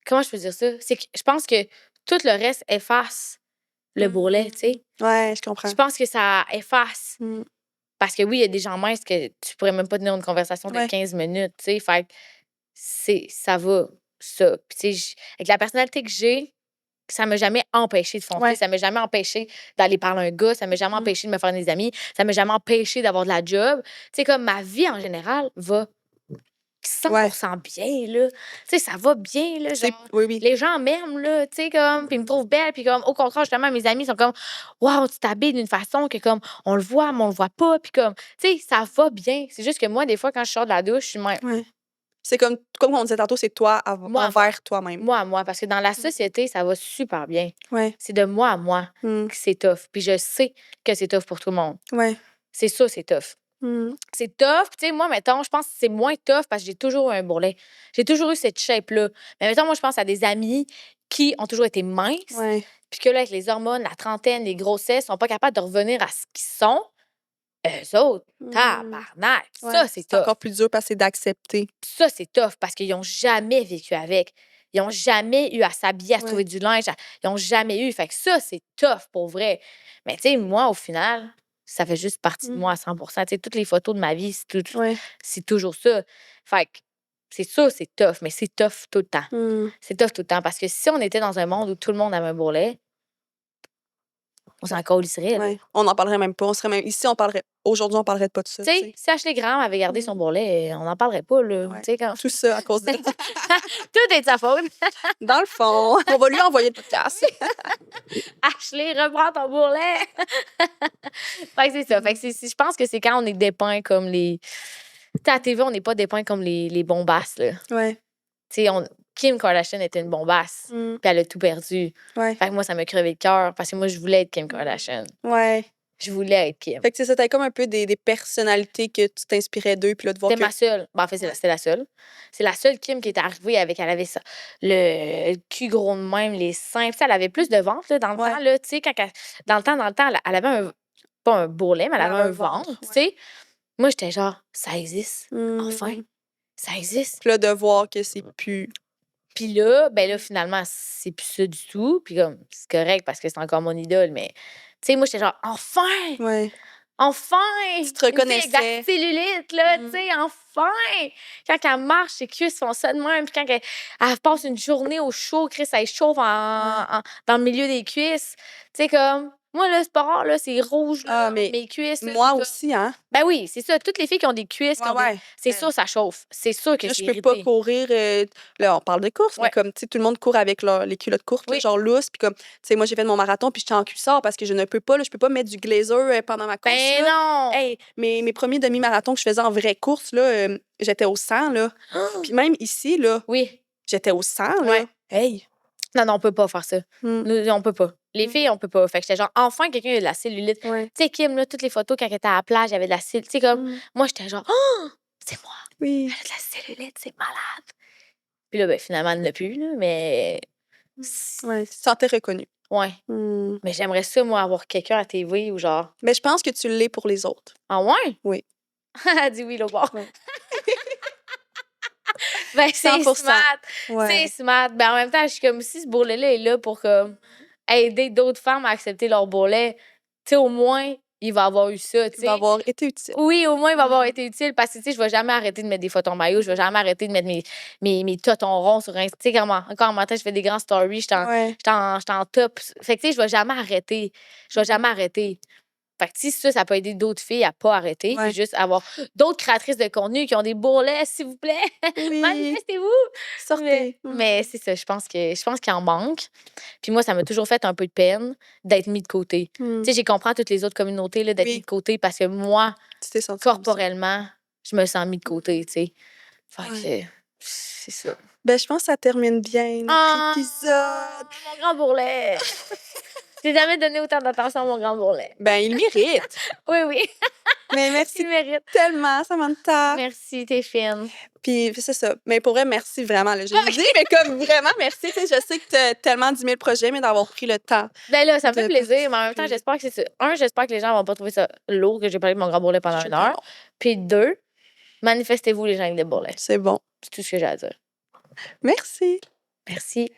Comment je peux dire ça? C'est que je pense que tout le reste efface le bourrelet, tu sais. Ouais, je comprends. Je pense que ça efface. Mm. Parce que oui, il y a des gens minces que tu pourrais même pas tenir une conversation de Ouais. 15 minutes, tu sais. Fait que ça va, ça. Puis, tu sais, avec la personnalité que j'ai, ça m'a jamais empêché de foncer. Ouais. Ça m'a jamais empêché d'aller parler à un gars. Ça m'a jamais empêché de me faire des amis. Ça m'a jamais empêché d'avoir de la job. Tu sais, comme ma vie en général va 100% bien, là. Tu sais, ça va bien, là. Genre, Oui. les gens m'aiment, là, tu sais, comme, puis ils me trouvent belle, puis comme, au contraire, justement, mes amis sont comme, waouh, tu t'habilles d'une façon que, comme, on le voit, mais on le voit pas, puis comme, tu sais, ça va bien. C'est juste que moi, des fois, quand je sors de la douche, je suis même. Ouais. C'est comme on disait tantôt, c'est toi envers toi-même. Moi, parce que dans la société, ça va super bien. Ouais. C'est de moi à moi que c'est tough. Puis je sais que c'est tough pour tout le monde. Ouais. C'est ça, c'est tough. C'est tough. Tu sais, moi, mettons, je pense que c'est moins tough parce que j'ai toujours eu un bourrelet. J'ai toujours eu cette shape-là. Mais mettons, moi, je pense à des amis qui ont toujours été minces. Ouais. Puis que là, avec les hormones, la trentaine, les grossesses, sont pas capables de revenir à ce qu'ils sont. Eux autres, tabarnak. Ouais. Ça, c'est C'est tough. encore plus dur parce que c'est d'accepter. Ça, c'est tough parce qu'ils n'ont jamais vécu avec. Ils n'ont jamais eu à s'habiller, à se trouver du linge. Ils n'ont jamais eu. Fait que ça, c'est tough pour vrai. Mais tu sais, moi, au final, ça fait juste partie de moi à 100%. Tu sais, toutes les photos de ma vie, c'est toujours ça. Fait que c'est ça, c'est tough, mais c'est tough tout le temps. C'est tough tout le temps parce que si on était dans un monde où tout le monde avait un bourrelet, on s'en colisserait. Ouais. On n'en parlerait même pas. On serait même... Ici, aujourd'hui, on parlerait pas de ça. Tu sais, si Ashley Graham avait gardé son bourrelet, on n'en parlerait pas. Là. Ouais. Quand... Tout ça à cause de. Tout est de sa faute. Dans le fond, on va lui envoyer le podcast. Ashley, reprends ton bourrelet. Fait que c'est ça. Fait que je pense que c'est quand on est dépeint comme les. Tu sais, à TV, on n'est pas dépeint comme les bombasses. Là. Ouais. Tu sais, Kim Kardashian était une bombasse. Puis elle a tout perdu. Ouais. Fait que moi, ça m'a crevé le cœur parce que moi, je voulais être Kim Kardashian. Ouais. Je voulais être Kim. Fait que c'était comme un peu des personnalités que tu t'inspirais d'eux, puis là, de voir C'était ma seule. Ben, en fait, c'était la seule. C'est la seule Kim qui est arrivée avec, elle avait ça, le cul gros de même, les seins. Puis elle avait plus de ventre, là, dans le temps, là, tu sais, dans le temps, elle avait pas un bourrelet, mais elle avait un ventre, tu sais. Moi, j'étais genre, ça existe. Enfin, ça existe. Puis là, de voir que c'est plus... Puis là, ben là, finalement, c'est plus ça du tout. Puis comme, c'est correct parce que c'est encore mon idole, mais... Tu sais, moi, j'étais genre, enfin! Ouais. Enfin! Tu te reconnaissais. Une fille avec de la cellulite, là, tu sais, enfin! Quand elle marche, ses cuisses font ça de même. Puis quand elle passe une journée au chaud, Chris, elle chauffe dans le milieu des cuisses. Tu sais, comme... Moi, là, c'est pas rare, là, c'est rouge, là, mes cuisses. Là, moi aussi, hein? Ben oui, c'est ça. Toutes les filles qui ont des cuisses, c'est sûr, ça chauffe. C'est sûr que là, c'est je peux pas courir... Là, on parle de course, mais comme, tu sais, tout le monde court avec les culottes courtes, là, genre lousses. Puis comme, tu sais, moi, j'ai fait mon marathon, puis j'étais en cuissard parce que je ne peux pas, là, je peux pas mettre du glazer pendant ma course. Ben non! Hey, mes premiers demi-marathons que je faisais en vraie course, là, j'étais au 100, là. Puis même ici, là, j'étais au 100, là. Hey! Non, on peut pas faire ça. Nous, on peut pas. Les filles, on peut pas. Fait que j'étais genre, enfin, quelqu'un a de la cellulite. Tu sais, Kim, là, toutes les photos quand elle était à la plage, il y avait de la cellulite. Tu sais, comme, moi, j'étais genre, oh, c'est moi. Oui. Elle a de la cellulite, c'est malade. Puis là, ben, finalement, elle n'a plus, là, mais. Ouais, tu te sentais reconnue. Ouais. Mais j'aimerais ça, moi, avoir quelqu'un à TV ou genre. Mais je pense que tu l'es pour les autres. Ah, ouais? Oui. Elle dit oui, là, bon. Ouais. Ben, c'est 100%. smart. Ouais. C'est smart. Ben, en même temps, je suis comme si ce bourrelet-là est là pour comme aider d'autres femmes à accepter leur bourrelet, tu sais, au moins, il va avoir eu ça, tu Il sais. va avoir été utile. Oui, au moins, il va avoir été utile parce que, tu sais, je vais jamais arrêter de mettre des photos en maillot, je vais jamais arrêter de mettre mes totons ronds sur Insta. Tu sais, encore un matin, je fais des grands stories, Ouais. j'étais en top. Fait que, tu sais, je vais jamais arrêter. Je vais jamais arrêter. Fait que, si ça peut aider d'autres filles à pas arrêter, Ouais. puis juste avoir d'autres créatrices de contenu qui ont des bourrelets, s'il vous plaît, Oui. manifestez-vous. Sortez. Mais c'est ça, je pense qu'il en manque. Puis moi, ça m'a toujours fait un peu de peine d'être mis de côté. Mm. Tu sais, j'ai compris toutes les autres communautés là, d'être Oui. mis de côté parce que moi, Tu t'es sentie comme ça. corporellement, je me sens mis de côté, tu sais. Fait Ouais. que c'est ça. Ben, je pense que ça termine bien notre Ah, épisode. mon grand bourrelet! J'ai jamais donné autant d'attention à mon grand bourrelet. Ben, il mérite. Oui, oui, Mais il merci mérite. tellement, Samantha. Merci, t'es fine. Puis c'est ça. Mais pour vrai, merci vraiment. Là, je l'ai dit, mais comme vraiment, merci. Tu sais, je sais que tu as tellement 10 000 projets, mais d'avoir pris le temps. Ben là, ça me fait de plaisir, mais en même temps, participer. j'espère que c'est ça. Un, j'espère que les gens vont pas trouver ça lourd que j'ai parlé de mon grand bourrelet pendant Je une sais heure. pas. Puis deux, manifestez-vous les gens avec des bourrelets. C'est bon. C'est tout ce que j'ai à dire. Merci. Merci.